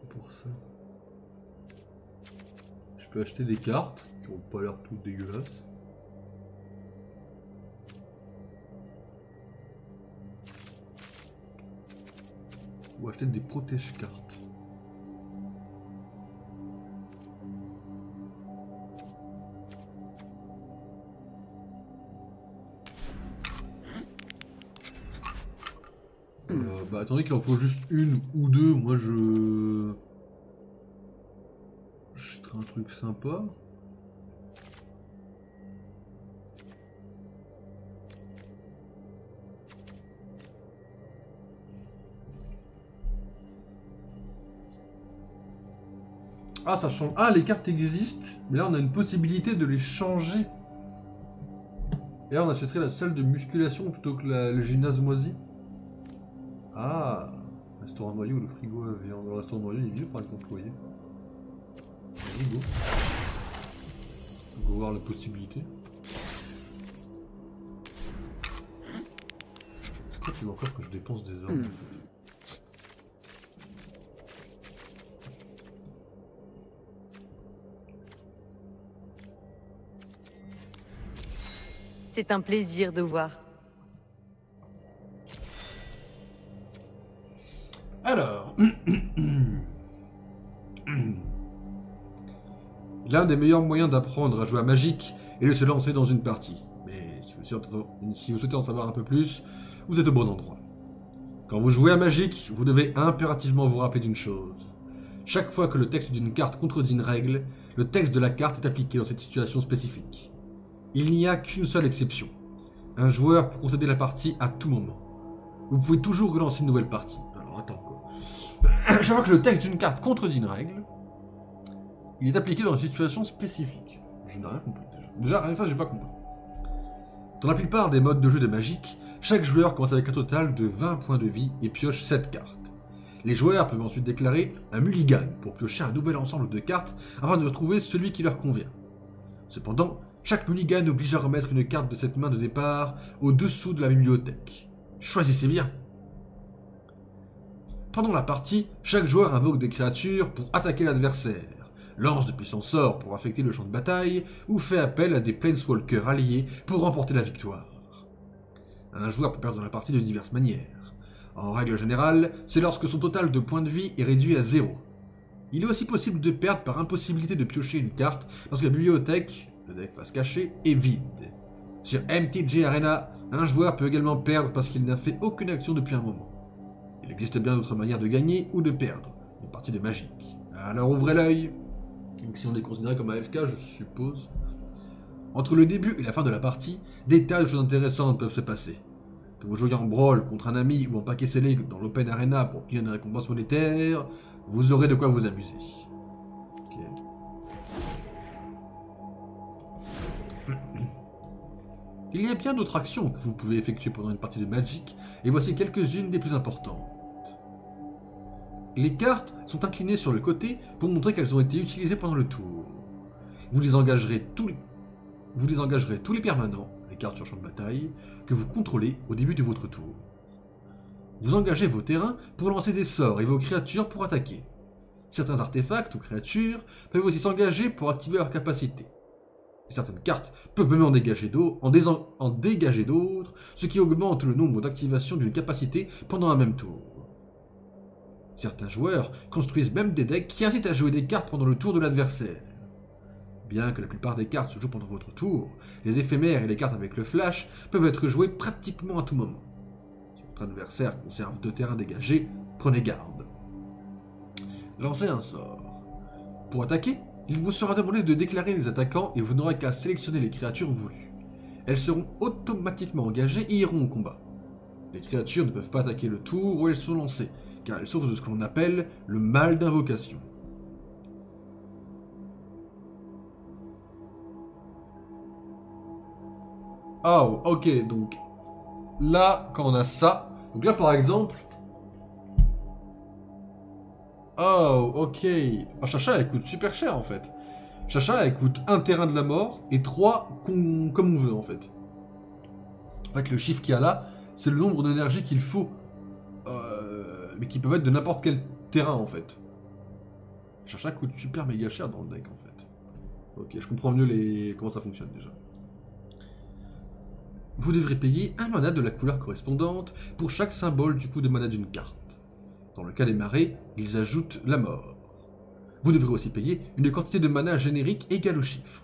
S1: C'est pour ça. Je peux acheter des cartes qui ont pas l'air toutes dégueulasses. Ou acheter des protège-cartes. Bah attendez qu'il en faut juste une ou deux, moi je ferai un truc sympa. Ah ça change. Ah les cartes existent, mais là on a une possibilité de les changer. Et là on achèterait la salle de musculation plutôt que le gymnase moisi. Ah, restaurant noyau, le frigo à viande. Le restaurant noyau il est vieux par exemple, vous voyez. Frigo. On va voir la possibilité. Pourquoi tu veux encore que je dépense des armes?
S2: C'est un plaisir de voir.
S1: Alors, L'un des meilleurs moyens d'apprendre à jouer à Magic est de se lancer dans une partie. Mais si vous souhaitez en savoir un peu plus, vous êtes au bon endroit. Quand vous jouez à Magic, vous devez impérativement vous rappeler d'une chose. Chaque fois que le texte d'une carte contredit une règle, le texte de la carte est appliqué dans cette situation spécifique. Il n'y a qu'une seule exception. Un joueur peut concéder la partie à tout moment. Vous pouvez toujours relancer une nouvelle partie. Alors attends quoi. Chaque fois que le texte d'une carte contredit une règle, il est appliqué dans une situation spécifique. Je n'ai rien compris déjà. Déjà, rien que ça, j'ai pas compris. Dans la plupart des modes de jeu de Magic, chaque joueur commence avec un total de 20 points de vie et pioche 7 cartes. Les joueurs peuvent ensuite déclarer un mulligan pour piocher un nouvel ensemble de cartes afin de retrouver celui qui leur convient. Cependant, chaque mulligan oblige à remettre une carte de cette main de départ au-dessous de la bibliothèque. Choisissez bien. Pendant la partie, chaque joueur invoque des créatures pour attaquer l'adversaire, lance de puissants sorts pour affecter le champ de bataille ou fait appel à des planeswalkers alliés pour remporter la victoire. Un joueur peut perdre la partie de diverses manières. En règle générale, c'est lorsque son total de points de vie est réduit à 0. Il est aussi possible de perdre par impossibilité de piocher une carte parce que la bibliothèque, le deck face cachée, est vide. Sur MTG Arena, un joueur peut également perdre parce qu'il n'a fait aucune action depuis un moment. Il existe bien d'autres manières de gagner ou de perdre, une partie de Magic. Alors ouvrez l'œil. Donc si on est considéré comme AFK, je suppose. Entre le début et la fin de la partie, des tas de choses intéressantes peuvent se passer. Que vous jouiez en brawl contre un ami ou en paquet scellé dans l'Open Arena pour obtenir une récompense monétaire, vous aurez de quoi vous amuser. Okay. Il y a bien d'autres actions que vous pouvez effectuer pendant une partie de Magic, et voici quelques-unes des plus importantes. Les cartes sont inclinées sur le côté pour montrer qu'elles ont été utilisées pendant le tour. Vous les engagerez tous les permanents, les cartes sur champ de bataille, que vous contrôlez au début de votre tour. Vous engagez vos terrains pour lancer des sorts et vos créatures pour attaquer. Certains artefacts ou créatures peuvent aussi s'engager pour activer leurs capacités. Certaines cartes peuvent même en dégager d'autres, ce qui augmente le nombre d'activations d'une capacité pendant un même tour. Certains joueurs construisent même des decks qui incitent à jouer des cartes pendant le tour de l'adversaire. Bien que la plupart des cartes se jouent pendant votre tour, les éphémères et les cartes avec le flash peuvent être jouées pratiquement à tout moment. Si votre adversaire conserve 2 terrains dégagés, prenez garde. Lancez un sort. Pour attaquer, il vous sera demandé de déclarer les attaquants et vous n'aurez qu'à sélectionner les créatures voulues. Elles seront automatiquement engagées et iront au combat. Les créatures ne peuvent pas attaquer le tour où elles sont lancées, car elles souffrent de ce que l'on appelle le mal d'invocation. Oh, ok, donc là, quand on a ça, donc là par exemple, oh, ok, oh, Chacha elle coûte super cher en fait. Chacha elle coûte 1 terrain de la mort et 3 comme on veut en fait. En fait, le chiffre qu'il y a là, c'est le nombre d'énergie qu'il faut, mais qui peuvent être de n'importe quel terrain en fait. Chacha coûte super méga cher dans le deck en fait. Ok, je comprends mieux comment ça fonctionne déjà. Vous devrez payer un mana de la couleur correspondante pour chaque symbole du coût de mana d'une carte. Dans le cas des marées, ils ajoutent la mort. Vous devrez aussi payer une quantité de mana générique égale au chiffre.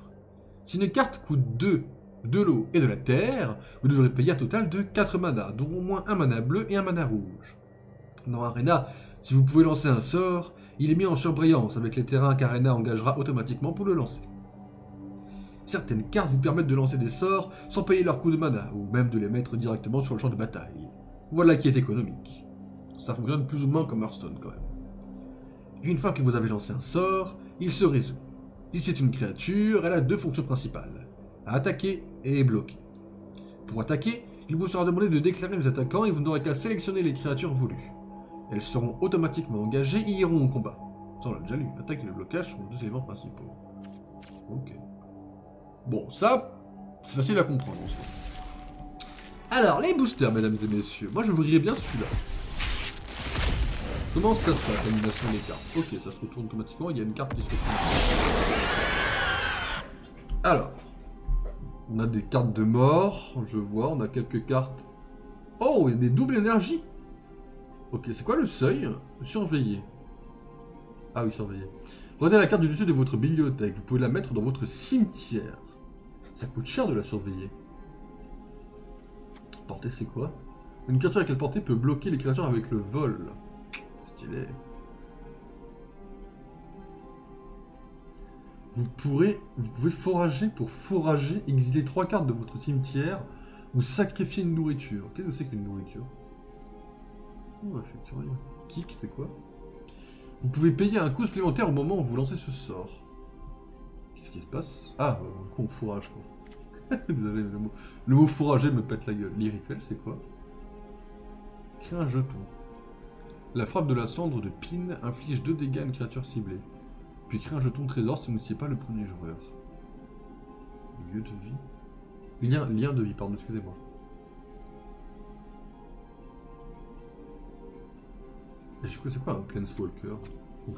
S1: Si une carte coûte 2 de l'eau et de la terre, vous devrez payer un total de 4 manas, dont au moins un mana bleu et un mana rouge. Dans Arena, si vous pouvez lancer un sort, il est mis en surbrillance avec les terrains qu'Arena engagera automatiquement pour le lancer. Certaines cartes vous permettent de lancer des sorts sans payer leur coût de mana, ou même de les mettre directement sur le champ de bataille. Voilà qui est économique. Ça fonctionne plus ou moins comme Hearthstone quand même. Une fois que vous avez lancé un sort, il se résout. Si c'est une créature, elle a 2 fonctions principales, attaquer et bloquer. Pour attaquer, il vous sera demandé de déclarer les attaquants et vous n'aurez qu'à sélectionner les créatures voulues. Elles seront automatiquement engagées et iront au combat. Ça on l'a déjà lu, l'attaque et le blocage sont les 2 éléments principaux. Ok. Bon, ça, c'est facile à comprendre en soi. Alors, les boosters, mesdames et messieurs. Moi, je voudrais bien celui-là. Comment ça se passe, l'animation des cartes? Ok, ça se retourne automatiquement, il y a une carte qui se retourne. Alors, on a des cartes de mort, je vois, on a quelques cartes. Oh, il y a des doubles énergies. Ok, c'est quoi le seuil? Surveiller. Ah oui, surveiller. Prenez la carte du dessus de votre bibliothèque. Vous pouvez la mettre dans votre cimetière. Ça coûte cher de la surveiller. Portée, c'est quoi? Une créature avec la portée peut bloquer les créatures avec le vol. Stylé. Vous pouvez forager pour forager, exiler 3 cartes de votre cimetière ou sacrifier une nourriture. Qu'est-ce que c'est qu'une nourriture? Oh, je suis curieux. Kick, c'est quoi? Vous pouvez payer un coût supplémentaire au moment où vous lancez ce sort. Qu'est-ce qui se passe? Ah, on fourrage quoi. Désolé, le mot fourrager me pète la gueule. L'irrituel, c'est quoi? Créer un jeton. La frappe de la cendre de Pin inflige 2 dégâts à une créature ciblée. Puis créer un jeton trésor si vous n'étiez pas le premier joueur. Lieu de vie. Lien de vie, pardon, excusez-moi. C'est quoi un Planeswalker? Vas-y,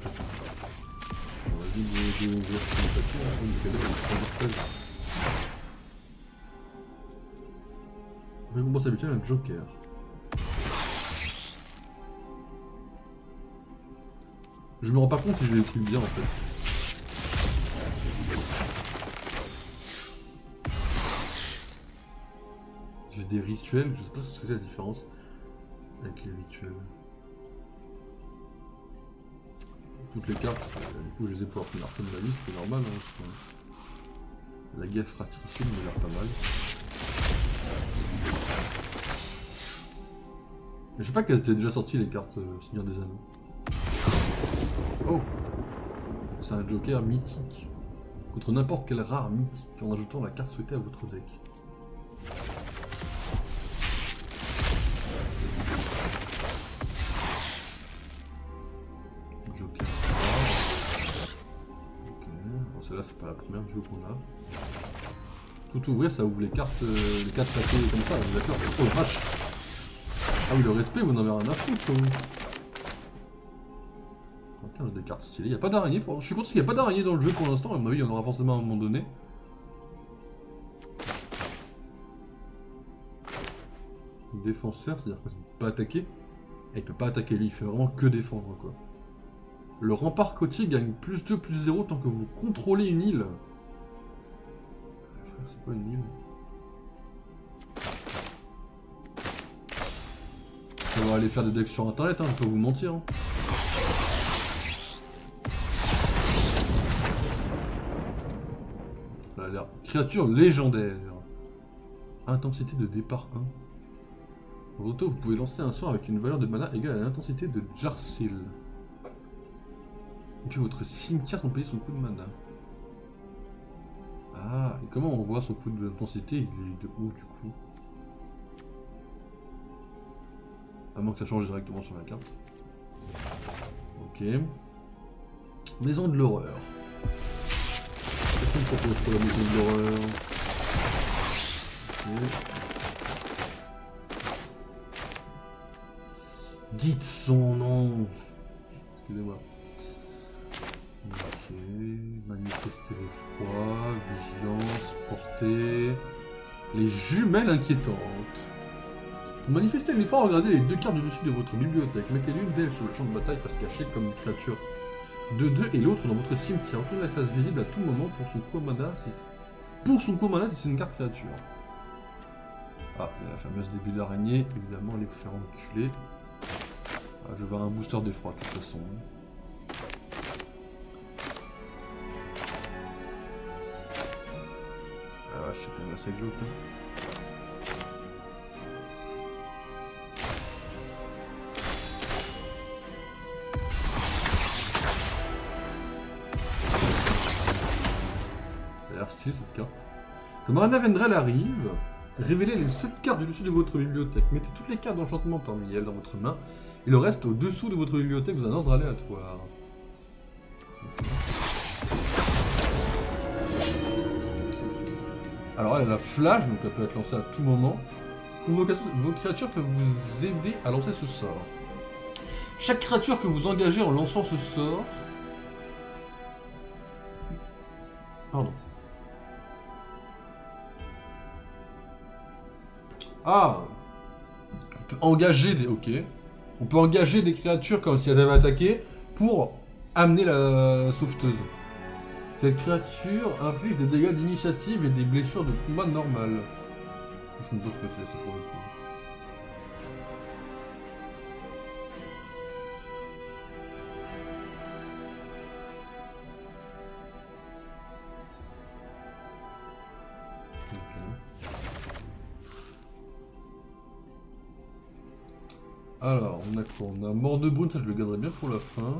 S1: je vais ouvrir ce papier. Récompense habituelle, un Joker. Je me rends pas compte si je l'écris bien en fait. J'ai des rituels, je sais pas ce que c'est la différence avec les rituels. Toutes les cartes, du coup je les ai pour la première fois de ma vie, c'est normal. Hein, la guerre fratricide me l'air pas mal. Mais je sais pas qu'elles étaient déjà sorties les cartes Seigneur des Anneaux. Oh! C'est un Joker mythique. Contre n'importe quel rare mythique, en ajoutant la carte souhaitée à votre deck. Joker rare. Ok, bon celle-là c'est pas la première vue qu'on a. Tout ouvrir ça ouvre les cartes papiers comme ça, vous êtes d'accord? Oh vache! Ah oui, le respect, vous n'en avez rien à foutre, vous. J'ai des cartes stylées. Il n'y a pas d'araignée. Je suis content qu'il n'y a pas d'araignée dans le jeu pour l'instant. À mon avis, il y en aura forcément à un moment donné. Défenseur, c'est-à-dire qu'il ne peut pas attaquer. Et il peut pas attaquer lui, il fait vraiment que défendre, quoi. Le rempart côtier gagne +2, +0 tant que vous contrôlez une île. C'est quoi une île? On va aller faire des decks sur internet, hein, je peux vous mentir. Hein. Ça a l'air. Créature légendaire. Intensité de départ 1. Au retour, vous pouvez lancer un sort avec une valeur de mana égale à l'intensité de Jarsil. Et puis votre cimetière sans payer son coût de mana. Ah, et comment on voit son coût d'intensité? Il est de où du coup? À moins que ça change directement sur la carte. Ok. Maison de l'horreur. Qu'est-ce qu'on me propose pour la maison de l'horreur? Okay. Dites son nom. Excusez-moi. Ok. Manifester l'effroi, vigilance, portée. Les jumelles inquiétantes. Pour manifester l'effort, regardez les 2 cartes du dessus de votre bibliothèque. Mettez l'une d'elles sur le champ de bataille face cachée comme une créature de 2 et l'autre dans votre cimetière. Retournez la face visible à tout moment pour son coût mana si c'est une carte créature. Ah, il y a la fameuse début d'araignée. Évidemment, allez vous faire enculer. Ah, je vais avoir un booster d'effroi de toute façon. Ah ouais, je sais quand même assez glauque. Hein. Stylé cette carte. Comme Rana Vendrell arrive, révélez les 7 cartes du dessus de votre bibliothèque. Mettez toutes les cartes d'enchantement parmi elles dans votre main et le reste au-dessous de votre bibliothèque dans un ordre aléatoire. Okay. Alors elle a la flash, donc elle peut être lancée à tout moment. Convocation, vos créatures peuvent vous aider à lancer ce sort. Chaque créature que vous engagez en lançant ce sort... Pardon. Ah, on peut engager des... Ok. On peut engager des créatures comme si elles avaient attaqué pour amener la sauveteuse. Cette créature inflige des dégâts d'initiative et des blessures de combat normales. Je me demande ce que c'est pour le coup. Alors, on a quoi? On a mort de brune, ça je le garderai bien pour la fin.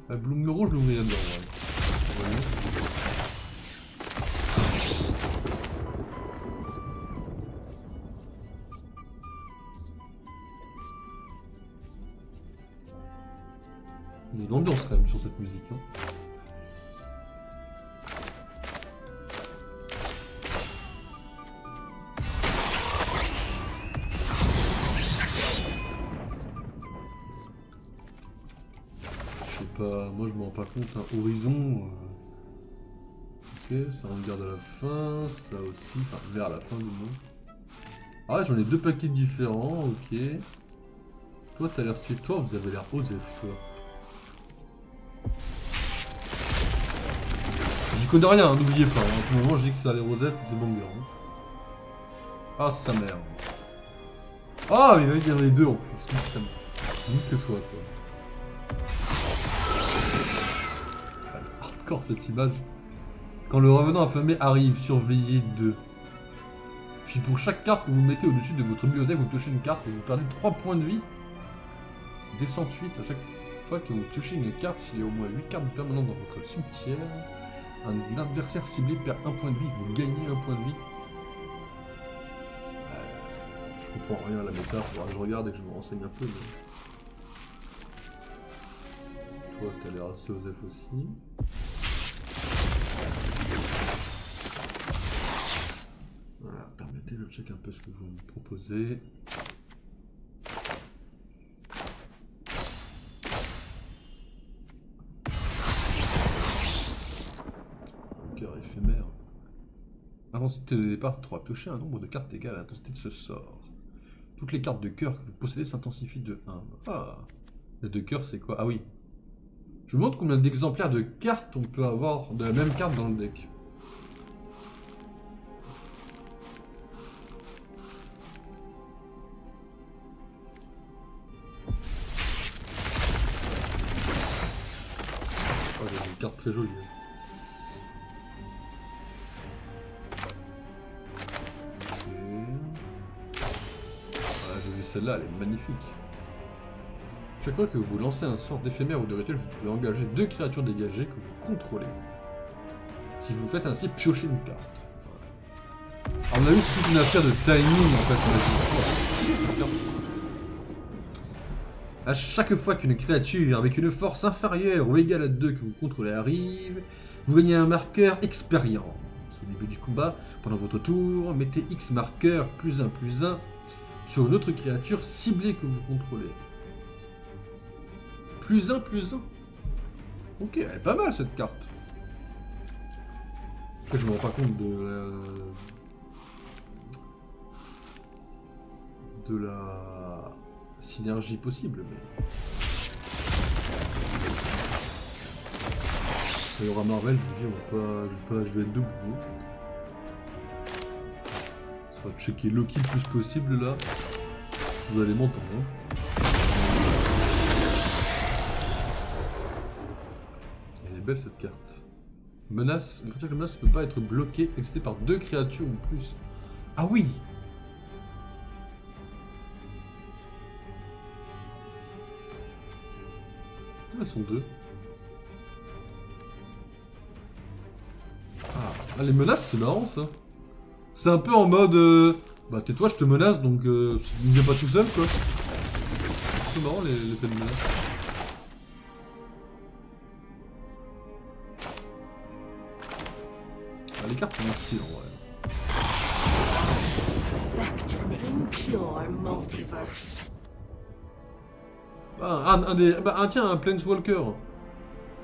S1: La bloom rouge, je l'ouvrirai dedans. Ouais. Il y a une ambiance quand même sur cette musique. Hein. Moi je m'en rends pas compte, hein. Horizon, ok, ça regarde à la fin, ça aussi, enfin vers la fin du moins. Ah j'en ai deux paquets différents, ok. Toi t'as l'air stylé, toi vous avez l'air Osef toi. J'y connais rien, hein, n'oubliez pas, hein. À tout moment je dis que ça a l'air Osef, c'est bon hein. Ah sa mère. Ah mais il y en a les deux en plus, c'est que toi quoi. Cette image. Quand le revenant affamé arrive, surveillez 2. Puis pour chaque carte que vous mettez au-dessus de votre bibliothèque, vous pionchez une carte et vous perdez 3 points de vie. Descente 8 à chaque fois que vous piochez une carte, s'il y a au moins 8 cartes permanentes dans votre cimetière, un adversaire ciblé perd 1 point de vie, vous gagnez 1 point de vie. Je comprends rien à la méta, faudra que je regarde et que je me renseigne un peu. Mais... Toi, t'as l'air assez Osef aussi. Voilà, permettez, je check un peu ce que vous me proposez. Un cœur éphémère. Intensité de départ 3. Piocher un nombre de cartes égal à l'intensité de ce sort. Toutes les cartes de cœur que vous possédez s'intensifient de 1. Ah, le de cœur c'est quoi? Ah oui. Je vous montre combien d'exemplaires de cartes on peut avoir de la même carte dans le deck. Oh, j'ai une carte très jolie. Ok. Voilà, j'ai vu celle-là, elle est magnifique. Chaque fois que vous lancez un sort d'éphémère ou de rituel, vous pouvez engager 2 créatures dégagées que vous contrôlez. Si vous faites ainsi, piochez une carte. Alors, on a vu c'est toute une affaire de timing en fait. À chaque fois qu'une créature avec une force inférieure ou égale à 2 que vous contrôlez arrive, vous gagnez un marqueur expérience. Au début du combat, pendant votre tour, mettez X marqueur +1 +1 sur une autre créature ciblée que vous contrôlez. +1 +1. Ok, elle est pas mal cette carte. Après, je me rends pas compte de la synergie possible, mais... Il y aura Marvel, je vous dis, je vais être debout. Ça va checker Loki le plus possible là. Vous allez m'entendre. Hein. Elle est belle cette carte. Menace, une créature de menace ne peut pas être bloquée, excitée par 2 créatures ou plus. Ah oui! Elles sont 2. Ah, les menaces, c'est marrant ça. C'est un peu en mode... bah tais-toi, je te menace, donc ne viens pas tout seul quoi. C'est marrant les effets de menace. Ah, les cartes sont un style en vrai.
S4: Back to the impure multiverse.
S1: Ah, tiens, un Planeswalker.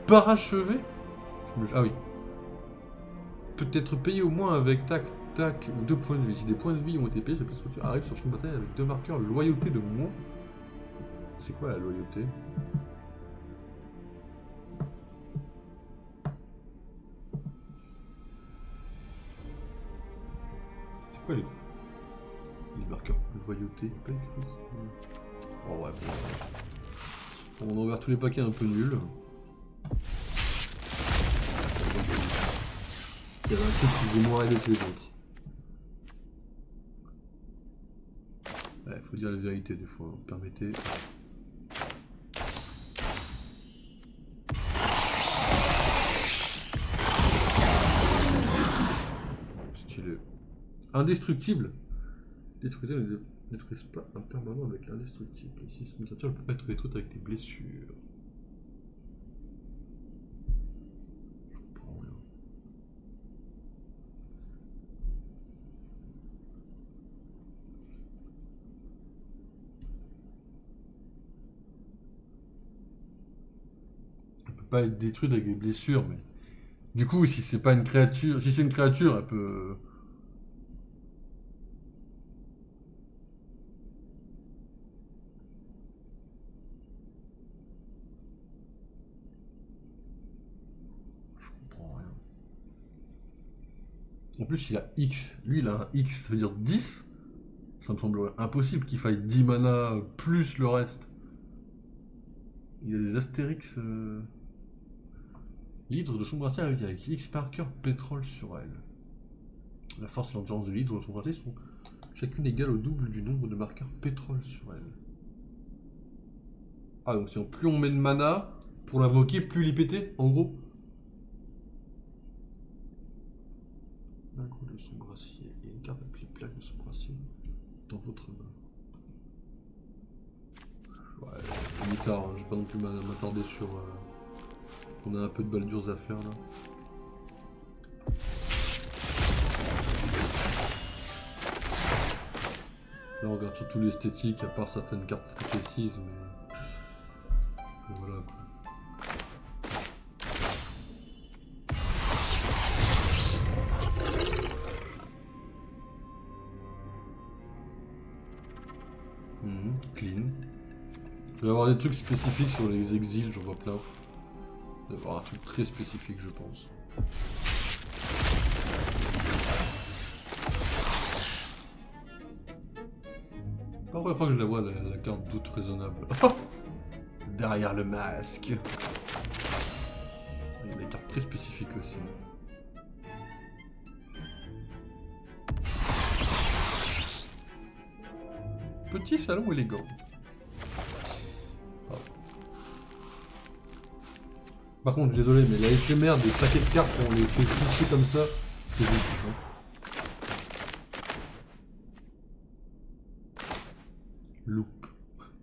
S1: Parachevé. Ah oui. Peut être payé au moins avec tac, tac, ou 2 points de vie. Si des points de vie ont été payés, ce Planeswalker arrive sur champ de bataille avec 2 marqueurs loyauté de moins. C'est quoi la loyauté? Pourquoi les marqueurs de loyauté, pas écrit. Oh ouais, bon. On a ouvert tous les paquets un peu nuls. Il y avait un truc qui faisait moins aider que les autres. Ouais, faut dire la vérité des fois, permettez. Stylé. Indestructible. Détruisez ne détruisent pas un permanent avec indestructible. Ici, cette créature peut être détruite avec des blessures. Je comprends rien. Elle peut pas être détruite avec des blessures, mais du coup, si c'est pas une créature, si c'est une créature, elle peut. En plus, il a X. Lui, il a un X, ça veut dire 10. Ça me semble impossible qu'il faille 10 mana plus le reste. Il y a des astérix. L'hydre de son bracelet avec X marqueur pétrole sur elle. La force et l'endurance de l'hydre de son bracelet sont chacune égales au double du nombre de marqueurs pétrole sur elle. Ah, donc c'est plus on met de mana pour l'invoquer, plus il est pété, en gros. Un coup de son brassier et une carte avec les plaques de son brassier dans votre main. Ouais, c'est mi-tard, hein. Je vais pas non plus m'attarder sur... On a un peu de baldures à faire là. Là on regarde surtout l'esthétique, à part certaines cartes très précises, mais voilà quoi. Clean. Il va y avoir des trucs spécifiques sur les exils, j'en vois plein. Il va y avoir un truc très spécifique, je pense. Pas la première fois que je la vois, la carte doute raisonnable. Derrière le masque. Il y a des cartes très spécifiques aussi. Petit salon élégant. Ah. Par contre, désolé, mais la éphémère des paquets de cartes, on les fait toucher comme ça, c'est jouissif. Loupe.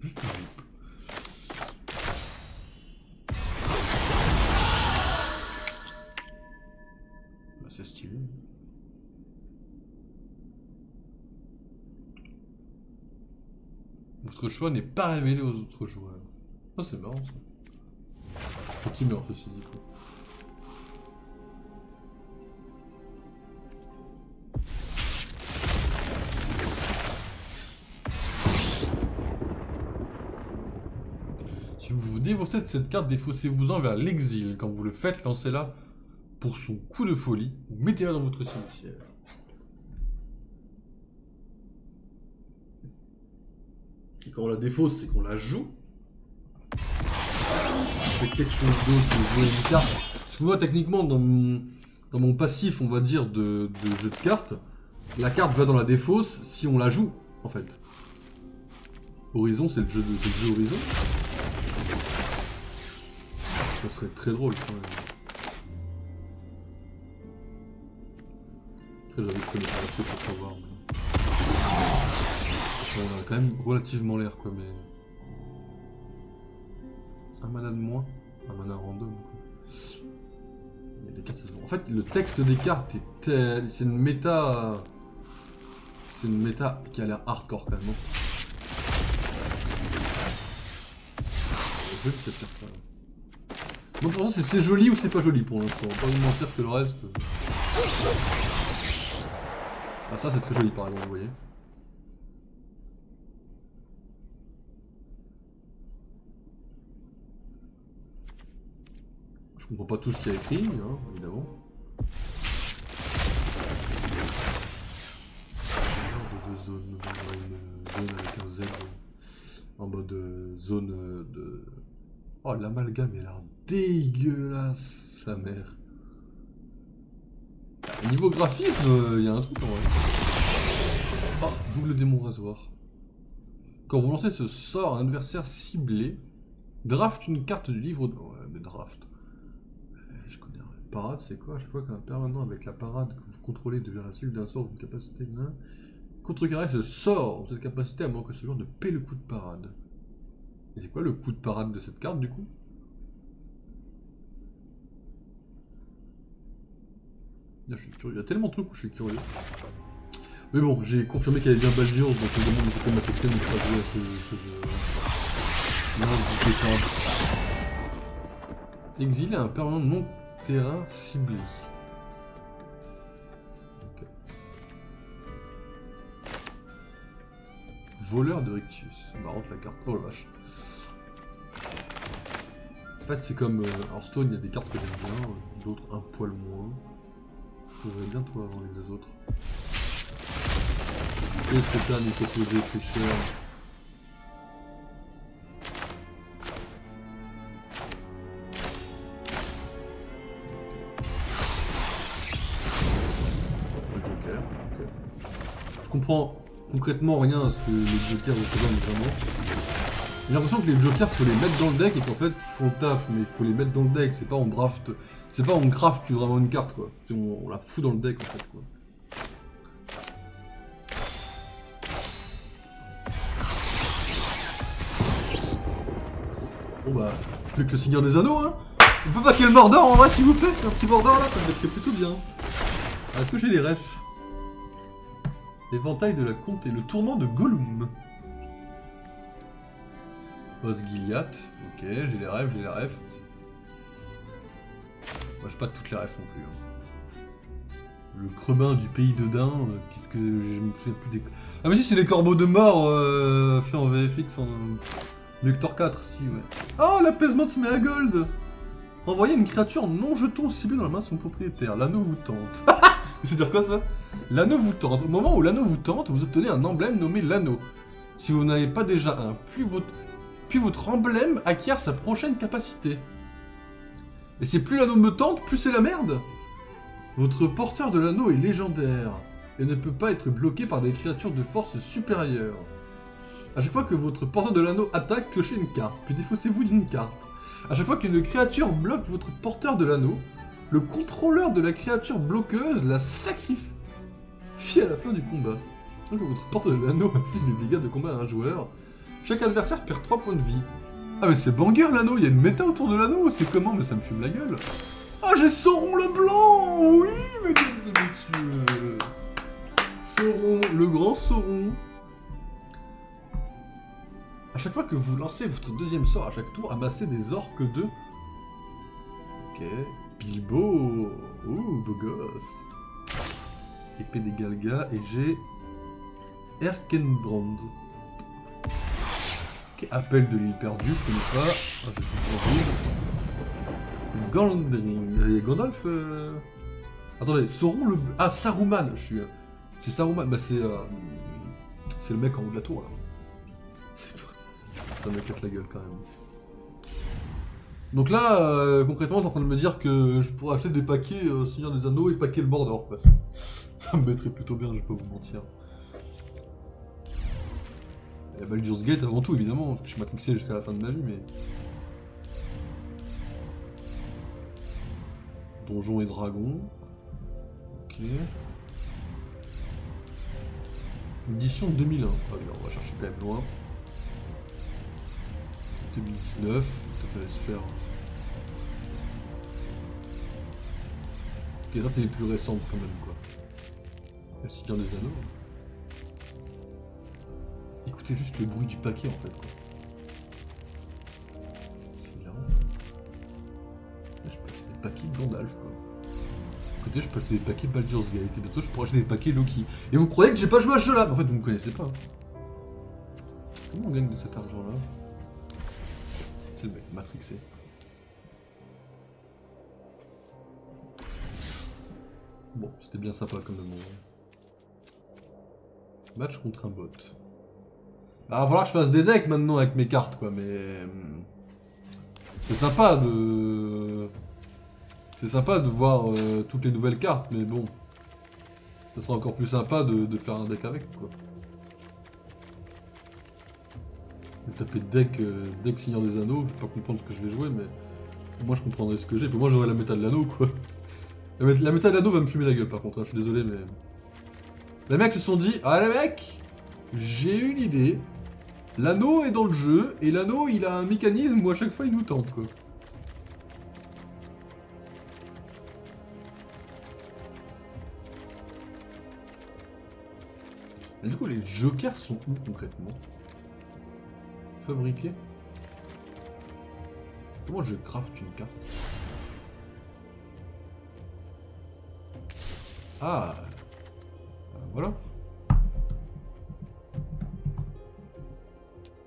S1: Juste une loupe. Bah, c'est stylé. Votre choix n'est pas révélé aux autres joueurs. Oh, c'est marrant ça. Faut qu'il meurt ceci dit quoi. Si vous vous défaussez de cette carte, défaussez-vous-en vers l'exil. Quand vous le faites, lancez-la pour son coup de folie ou mettez-la dans votre cimetière. Et quand on la défausse, c'est qu'on la joue. C'est quelque chose d'autre, jouer une carte. Parce que moi, techniquement, dans mon passif, on va dire, de jeu de cartes, la carte va dans la défausse si on la joue, en fait. Horizon, c'est le jeu Horizon. Ça serait très drôle, quand même. Après, j'avais connu assez pour savoir. On a quand même relativement l'air quoi, mais... Un mana de moins, un mana random quoi. Il y a des cartes... En fait, le texte des cartes est... C'est une méta... C'est une méta qui a l'air hardcore quand même. Je vais peut-être faire ça. Donc pour l'instant, c'est joli ou c'est pas joli pour l'instant. On va pas vous mentir que le reste... Ah ça c'est très joli par exemple, vous voyez. Je comprends pas tout ce qu'il y a écrit, hein, évidemment. de zone, une zone avec un Z en mode zone de... Oh, l'amalgame, il a l'air dégueulasse, sa mère. Niveau graphisme, il y a un truc en vrai. Oh, double démon rasoir. Quand vous lancez ce sort, un adversaire ciblé draft une carte du livre de... Ouais, mais draft. Je connais rien. Parade, c'est quoi? Je vois qu'un permanent avec la parade que vous contrôlez devient la cible d'un sort ou d'une capacité de nain. Contrecarrer ce sort, cette capacité à moins que ce genre de paie le coup de parade. Et c'est quoi le coup de parade de cette carte du coup? Là, je suis curieux. Il y a tellement de trucs où je suis curieux. Mais bon, j'ai confirmé qu'elle est bien Baldur's, donc je me demande si c'était ma tête de pas jouer à ce jeu. Exilé un permanent non terrain ciblé. Okay. Voleur de Rictus. Marrante la carte. Oh la vache. En fait, c'est comme Hearthstone, il y a des cartes que j'aime bien, d'autres un poil moins. Je voudrais bien toi avant les deux autres. Et c'est ça, nous proposer très cher. Le Joker, ok. Je comprends concrètement rien à ce que les Jokers représentent vraiment. J'ai l'impression que les Jokers, faut les mettre dans le deck et qu'en fait, ils font le taf, mais il faut les mettre dans le deck, c'est pas on draft, c'est pas on craft vraiment une carte quoi. C'est on la fout dans le deck en fait quoi. Bon bah, plus que le Seigneur des Anneaux hein. On peut paquer le Mordor en vrai s'il vous plaît, un petit Mordor là, ça me mettrait plutôt bien. Est-ce que j'ai les refs? L'éventail de la Comte et le tourment de Gollum. Osgiliath, ok, j'ai les refs, j'ai les refs. Moi j'ai pas toutes les refs non plus. Hein. Le Crebin du pays de Dain, qu'est-ce que je me souviens plus des... Ah mais si c'est les corbeaux de mort fait en VFX en... Mieux que Thor 4, si ouais. Oh l'apaisement de Sméagol. Envoyer une créature non jeton ciblée dans la main de son propriétaire. L'anneau vous tente. C'est-à-dire quoi ça? L'anneau vous tente. Au moment où l'anneau vous tente, vous obtenez un emblème nommé l'anneau. Si vous n'avez pas déjà un, puis votre emblème acquiert sa prochaine capacité. Et c'est plus l'anneau me tente, plus c'est la merde. Votre porteur de l'anneau est légendaire et ne peut pas être bloqué par des créatures de force supérieure. A chaque fois que votre porteur de l'anneau attaque, piochez une carte, puis défaussez-vous d'une carte. A chaque fois qu'une créature bloque votre porteur de l'anneau, le contrôleur de la créature bloqueuse la sacrifie à la fin du combat. Donc votre porteur de l'anneau inflige des dégâts de combat à un joueur. Chaque adversaire perd 3 points de vie. Ah mais c'est banger l'anneau, il y a une méta autour de l'anneau, c'est comment? Mais ça me fume la gueule. Ah j'ai Sauron le blanc. Oui mesdames et messieurs. Sauron, le grand Sauron. A chaque fois que vous lancez votre deuxième sort, à chaque tour, amassez des orques de... Ok. Bilbo. Ouh, beau gosse. Épée des Galgas, et j'ai... Erkenbrand. Ok, appel de l'île perdue, je connais pas. Ah, je suis perdu. Gandring. Et Gandalf Attendez, Sauron le... Ah, Saruman, je suis... C'est Saruman, bah c'est... C'est le mec en haut de la tour, là. Ça m'éclate la gueule quand même. Donc là, concrètement, t'es en train de me dire que je pourrais acheter des paquets Seigneur des Anneaux et paquer le Mordor, quoi. Ça me mettrait plutôt bien, je vais pas vous mentir. Il y a Baldur's Gate avant tout, évidemment, parce que je suis matrixé jusqu'à la fin de ma vie, mais... Donjons et Dragons. Ok. Édition 2001. Ah oui, on va chercher quand même loin. 2019, peut-être aller se faire. Ok, ça c'est les plus récentes quand même quoi. Le Seigneur des Anneaux. Écoutez juste le bruit du paquet en fait quoi. C'est là. Là je peux acheter des paquets de Gandalf quoi. Écoutez, je peux acheter des paquets Baldur's Gate et bientôt je pourrais acheter des paquets Loki. Et vous croyez que j'ai pas joué à ce jeu là? En fait vous me connaissez pas. Comment on gagne de cet argent là? C'est le mec matrixé. Bon, c'était bien sympa quand même. Match contre un bot. Ah, il va falloir que je fasse des decks maintenant avec mes cartes, quoi, mais... C'est sympa de... C'est sympa de voir toutes les nouvelles cartes, mais bon... Ça sera encore plus sympa de faire un deck avec, quoi. Je vais taper deck Seigneur des Anneaux, je vais pas comprendre ce que je vais jouer, mais... Moi je comprendrai ce que j'ai, puis moi j'aurai la méta de l'anneau, quoi. La méta de l'anneau va me fumer la gueule, par contre, hein, je suis désolé, mais... Les mecs se sont dit, ah les mecs, j'ai une idée. L'anneau est dans le jeu, et l'anneau il a un mécanisme où à chaque fois il nous tente, quoi. Et du coup, les jokers sont où concrètement? Fabriquer? Comment je craft une carte? Ah, voilà.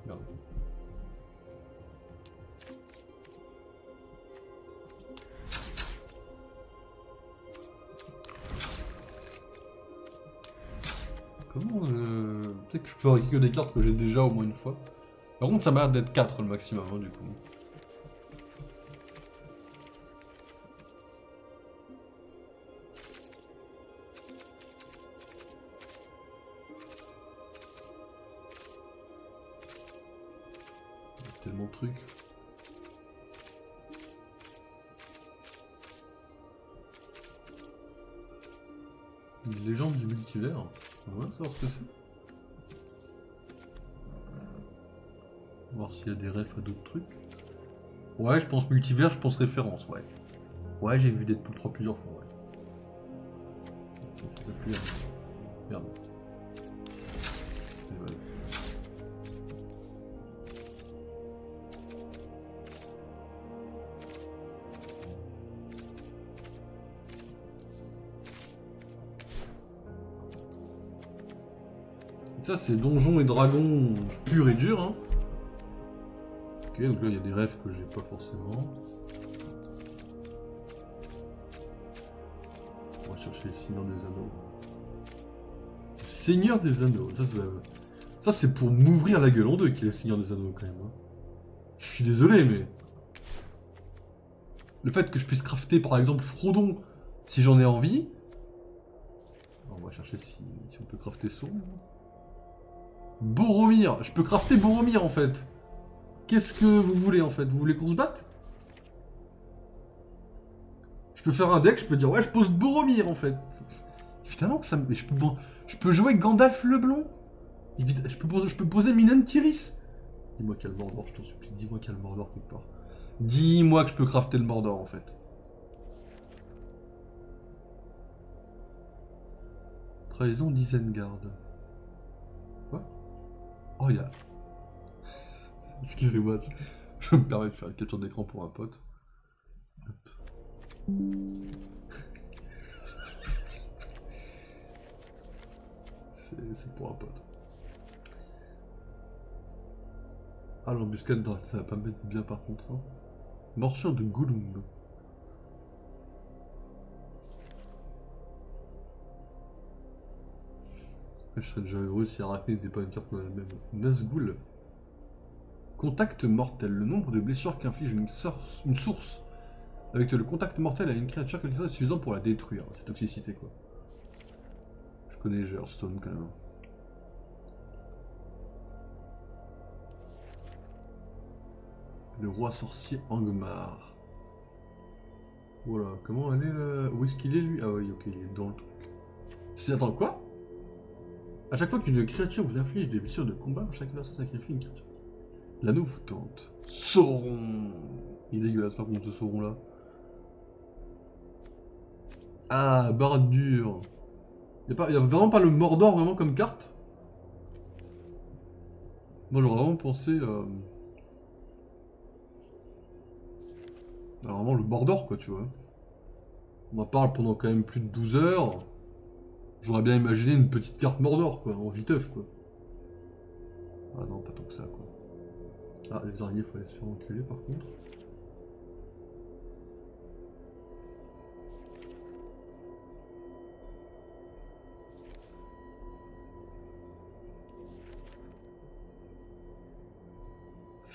S1: Merde. Comment peut-être que je peux fabriquer que des cartes que j'ai déjà au moins une fois. Par contre, ça m'a l'air d'être 4 le maximum, hein, du coup. Tellement de trucs. Une légende du multivers. On va savoir ce que c'est. Voir s'il y a des refs à d'autres trucs. Ouais, je pense multivers, je pense référence, ouais. Ouais, j'ai vu Deadpool 3 plusieurs fois, ouais. Ça pue, merde. Et voilà. Ça, c'est Donjons et Dragons pur et dur, hein. Ok, donc là, il y a des rêves que j'ai pas forcément. On va chercher le Seigneur des Anneaux. Le Seigneur des Anneaux, ça c'est pour m'ouvrir la gueule en deux qu'il est le Seigneur des Anneaux, quand même. Hein. Je suis désolé, mais... Le fait que je puisse crafter, par exemple, Frodon, si j'en ai envie... On va chercher si on peut crafter son... Boromir, je peux crafter Boromir en fait. Qu'est-ce que vous voulez en fait? Vous voulez qu'on se batte? Je peux faire un deck, je peux dire ouais je pose Boromir en fait. Évidemment que ça me... Mais je peux jouer Gandalf le blond. Je peux poser Minen Tirith. Dis-moi qu'il y a le Mordor, je t'en supplie. Dis-moi qu'il y a le Mordor quelque part. Dis-moi que je peux crafter le Mordor en fait. Trahison d'Isengard. Quoi? Oh, il y a... Excusez-moi, je me permets de faire une capture d'écran pour un pote. Hop. C'est pour un pote. Ah, l'embuscade, ça va pas me mettre bien par contre. Hein. Morsure de Gollum. Je serais déjà heureux si Arachné n'était pas une carte elle-même. Nazgûl. Contact mortel. Le nombre de blessures qu'inflige une source avec le contact mortel à une créature quelque chose est suffisant pour la détruire. C'est toxicité quoi. Je connais Hearthstone quand même. Le roi sorcier Angmar. Voilà, comment elle est là? Où est-ce qu'il est lui? Ah oui, ok, il est dans le truc. Attends, quoi? A chaque fois qu'une créature vous inflige des blessures de combat, chaque adversaire sacrifie une créature. L'anneau vous tente. Sauron. Il est dégueulasse par contre ce Sauron là. Ah, Barad-dûr. Y a vraiment pas le Mordor vraiment comme carte? Moi j'aurais vraiment pensé... Alors, vraiment le Mordor quoi tu vois. On en parle pendant quand même plus de 12 heures. J'aurais bien imaginé une petite carte Mordor quoi, en viteuf quoi. Ah non, pas tant que ça quoi. Ah, les araignées, il fallait se faire enculer par contre.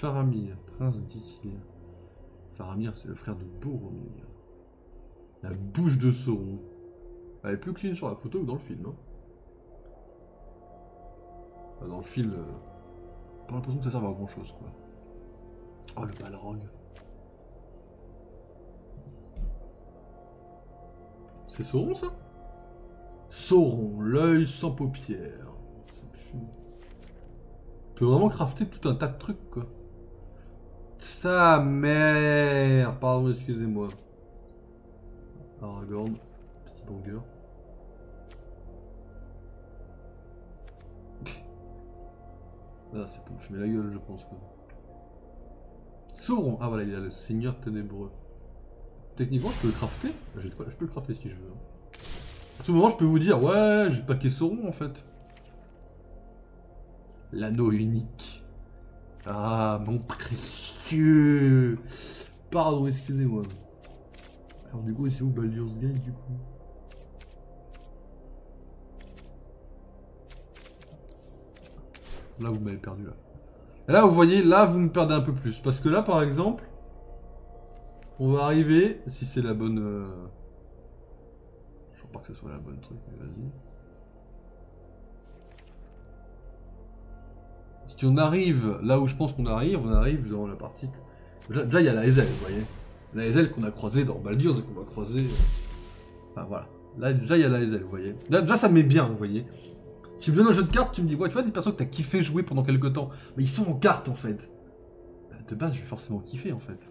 S1: Faramir, prince d'Ithil. Faramir, c'est le frère de Boromir. La bouche de Sauron. Elle est plus clean sur la photo que dans le film. Hein. Dans le film, pas l'impression que ça serve à grand chose, quoi. Oh, le Balrog. C'est Sauron, ça? Sauron, l'œil sans paupières. On peut vraiment crafter tout un tas de trucs, quoi. Sa mère! Pardon, excusez-moi. Aragorn, petit banger. Ah, c'est pour me fumer la gueule, je pense. Quoi. Sauron! Ah voilà, il y a le Seigneur Ténébreux. Techniquement, je peux le crafter. Je peux le crafter si je veux. À tout moment, je peux vous dire, ouais, j'ai paqué Sauron en fait. L'anneau unique. Ah, mon précieux. Pardon, excusez-moi. Alors du coup, c'est où Baldur's Gate du coup? Là, vous m'avez perdu là. Et là, vous voyez, là, vous me perdez un peu plus. Parce que là, par exemple, on va arriver, si c'est la bonne... Je crois pas que ce soit la bonne truc, mais vas-y. Si on arrive là où je pense qu'on arrive, on arrive dans la partie... Déjà, il y a la Hazel, vous voyez. La Hazel qu'on a croisée dans Baldur's et qu'on va croiser... Enfin, voilà. Là, déjà, il y a la Hazel, vous voyez. Là, déjà, ça me met bien, vous voyez. Tu me donnes un jeu de cartes, tu me dis, ouais, tu vois des personnes que t'as kiffé jouer pendant quelques temps, mais ils sont en cartes, en fait. De base, je vais forcément kiffer, en fait.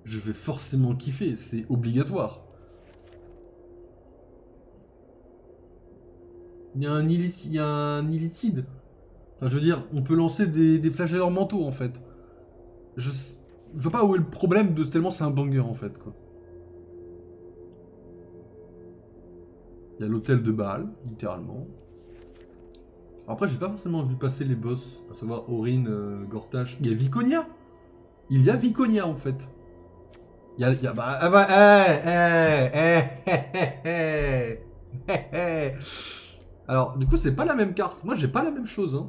S1: Je vais forcément kiffer, c'est obligatoire. Il y a un illithide. Enfin, je veux dire, on peut lancer des flagelleurs mentaux, en fait. Je vois pas où est le problème de tellement c'est un banger, en fait, quoi. Il y a l'hôtel de Baal, littéralement. Après, j'ai pas forcément vu passer les boss, à savoir Orin, Gortash. Il y a Viconia. Il y a Viconia, en fait. Il y a bah, alors, du coup, c'est pas la même carte. Moi, j'ai pas la même chose, hein.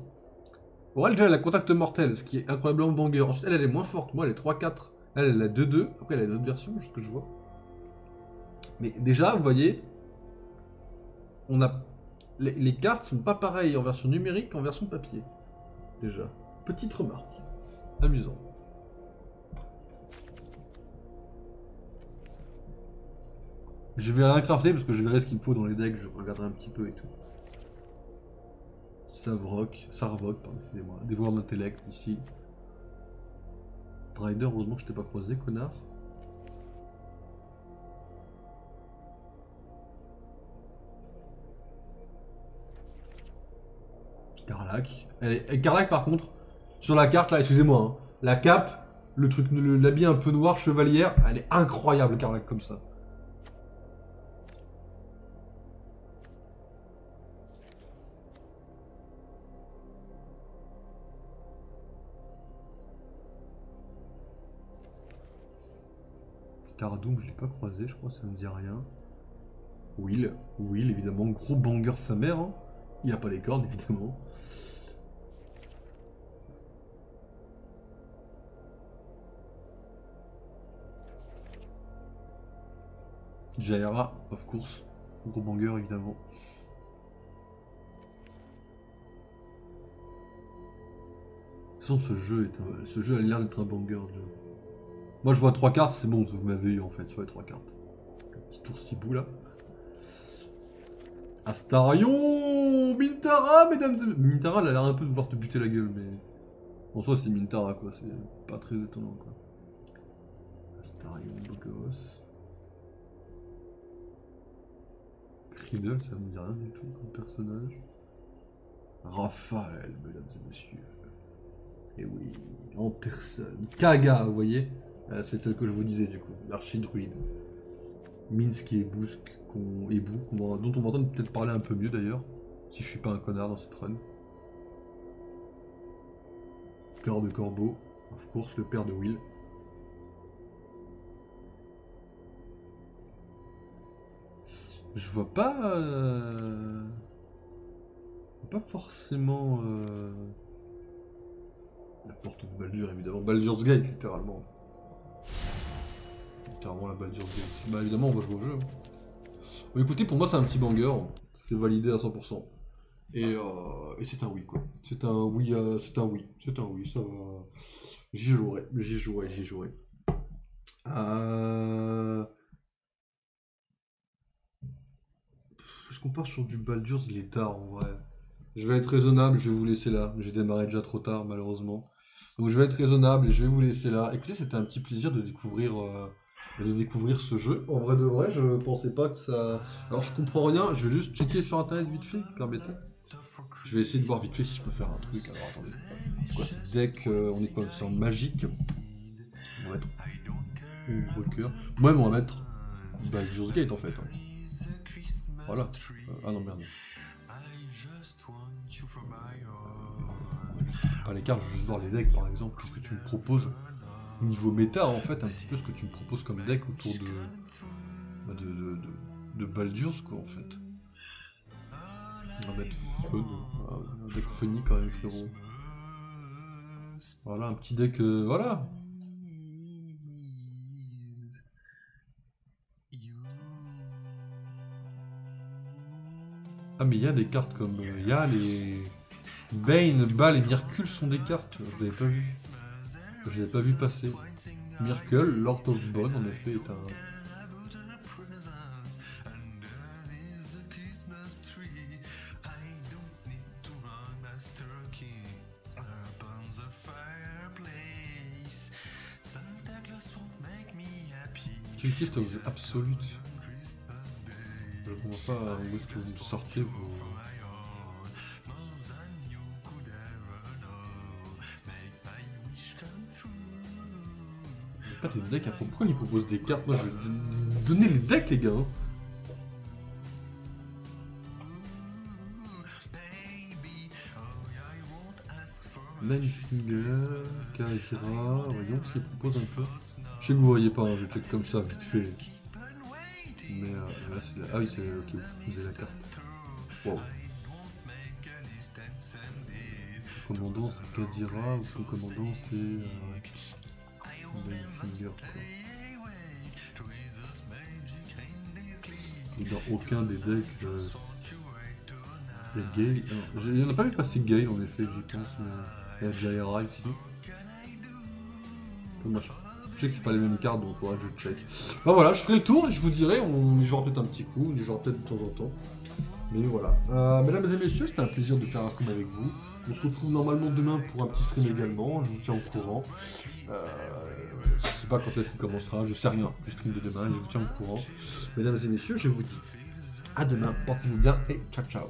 S1: Bon, elle, déjà, elle a Contact Mortel, ce qui est incroyablement banger. Ensuite, elle est moins forte. Moi, elle est 3-4. Elle a 2-2. Après, elle a une autre version, ce que je vois. Mais déjà, vous voyez, on a... Les cartes sont pas pareilles en version numérique qu'en version papier. Déjà. Petite remarque. Amusant. Je vais rien crafter parce que je verrai ce qu'il me faut dans les decks, je regarderai un petit peu et tout. Sarvok, pardon, excusez-moi. Dévoreur d'intellect ici. Drider, heureusement que je t'ai pas croisé, connard. Karlach. Karlach par contre, sur la carte là, excusez-moi, hein, la cape, le truc, l'habit un peu noir, chevalière, elle est incroyable Karlach comme ça. Cardoum, je l'ai pas croisé, je crois, ça me dit rien. Will, évidemment, gros banger sa mère, hein. Il a pas les cornes, évidemment. Jaira, of course, gros banger, évidemment. De toute façon, ce jeu a l'air d'être un banger, déjà. Moi je vois 3 cartes, c'est bon, vous m'avez eu en fait sur les 3 cartes. Un petit toursibou là. Astarion, Mintara, mesdames et messieurs. Mintara, elle a l'air un peu de vouloir te buter la gueule, mais... En soi, c'est Mintara, quoi, c'est pas très étonnant, quoi. Astarion, beau gosse. Criddle, ça me dit rien du tout comme personnage. Raphaël, mesdames et messieurs. Et oui, en personne. Kaga, vous voyez? C'est celle que je vous disais du coup, l'archidruide. Minsk et Bousk, dont on va entendre peut-être parler un peu mieux d'ailleurs, si je suis pas un connard dans cette run. Cœur de Corbeau, of course, le père de Will. Je vois pas... Pas forcément... La porte de Baldur, évidemment. Baldur's Gate, littéralement. Littéralement la Baldur's Gate. Bah évidemment, on va jouer au jeu. Hein. Bon, écoutez, pour moi, c'est un petit banger. C'est validé à 100%. Et c'est un oui, quoi. C'est un oui, c'est un oui. C'est un oui, ça va... J'y jouerai. Est-ce qu'on part sur du Baldur's? Il est tard, en vrai. Je vais être raisonnable, je vais vous laisser là. J'ai démarré déjà trop tard, malheureusement. Donc je vais être raisonnable et je vais vous laisser là. Écoutez, c'était un petit plaisir de découvrir ce jeu. En vrai de vrai, je pensais pas que ça... Alors je comprends rien, je vais juste checker sur internet vite fait, permettez. Je vais essayer de voir vite fait si je peux faire un truc. Alors attendez. C'est quoi ce deck? On est quoi? C'est en magique. On va mettre... Walker. Moi, on va mettre... Baldur's Gate en fait. Hein. Voilà. Ah non, merde. Pas les cartes, je veux juste voir les decks par exemple, qu'est-ce que tu me proposes niveau méta en fait, un petit peu ce que tu me proposes comme deck autour de Baldur's quoi en fait. On va mettre Fun, un deck funny quand même frérot. Voilà un petit deck, voilà. Ah mais il y a des cartes comme, il y a les... Bane, Ball et Myrkul sont des cartes, je l'avais pas vu. Je l'avais pas vu passer. Myrkul, Lord of Bone en effet est un... Cultiste of the Absolute. Je comprends pas où est-ce que vous sortez vos... Pas des decks, pourquoi ils proposent des cartes? Moi je vais donner les decks les gars. Linefinger, Karakira, voyons ce qu'ils proposent un peu. Je sais que vous voyez pas, hein, je check comme ça vite fait. Mais là c'est la... Ah oui c'est... Ok, vous avez la carte. Wow. Son commandant c'est Kadira, ou son commandant c'est... Linefinger quoi. Et dans aucun des decks... Il y a Gale... Il n'y en a pas vu passer Gale en effet, j'y pense, mais... Il y a Jaira ici. Dommage. Je sais que c'est pas les mêmes cartes, donc faudra que je check. Bah voilà, je ferai le tour et je vous dirai, on y jouera peut-être un petit coup, on y jouera peut-être de temps en temps. Mais voilà. Mesdames et messieurs, c'était un plaisir de faire un stream avec vous. On se retrouve normalement demain pour un petit stream également, je vous tiens au courant. Je sais pas quand est-ce qu'il commencera, je sais rien du stream de demain, je vous tiens au courant. Mesdames et messieurs, je vous dis à demain, portez-vous bien et ciao ciao.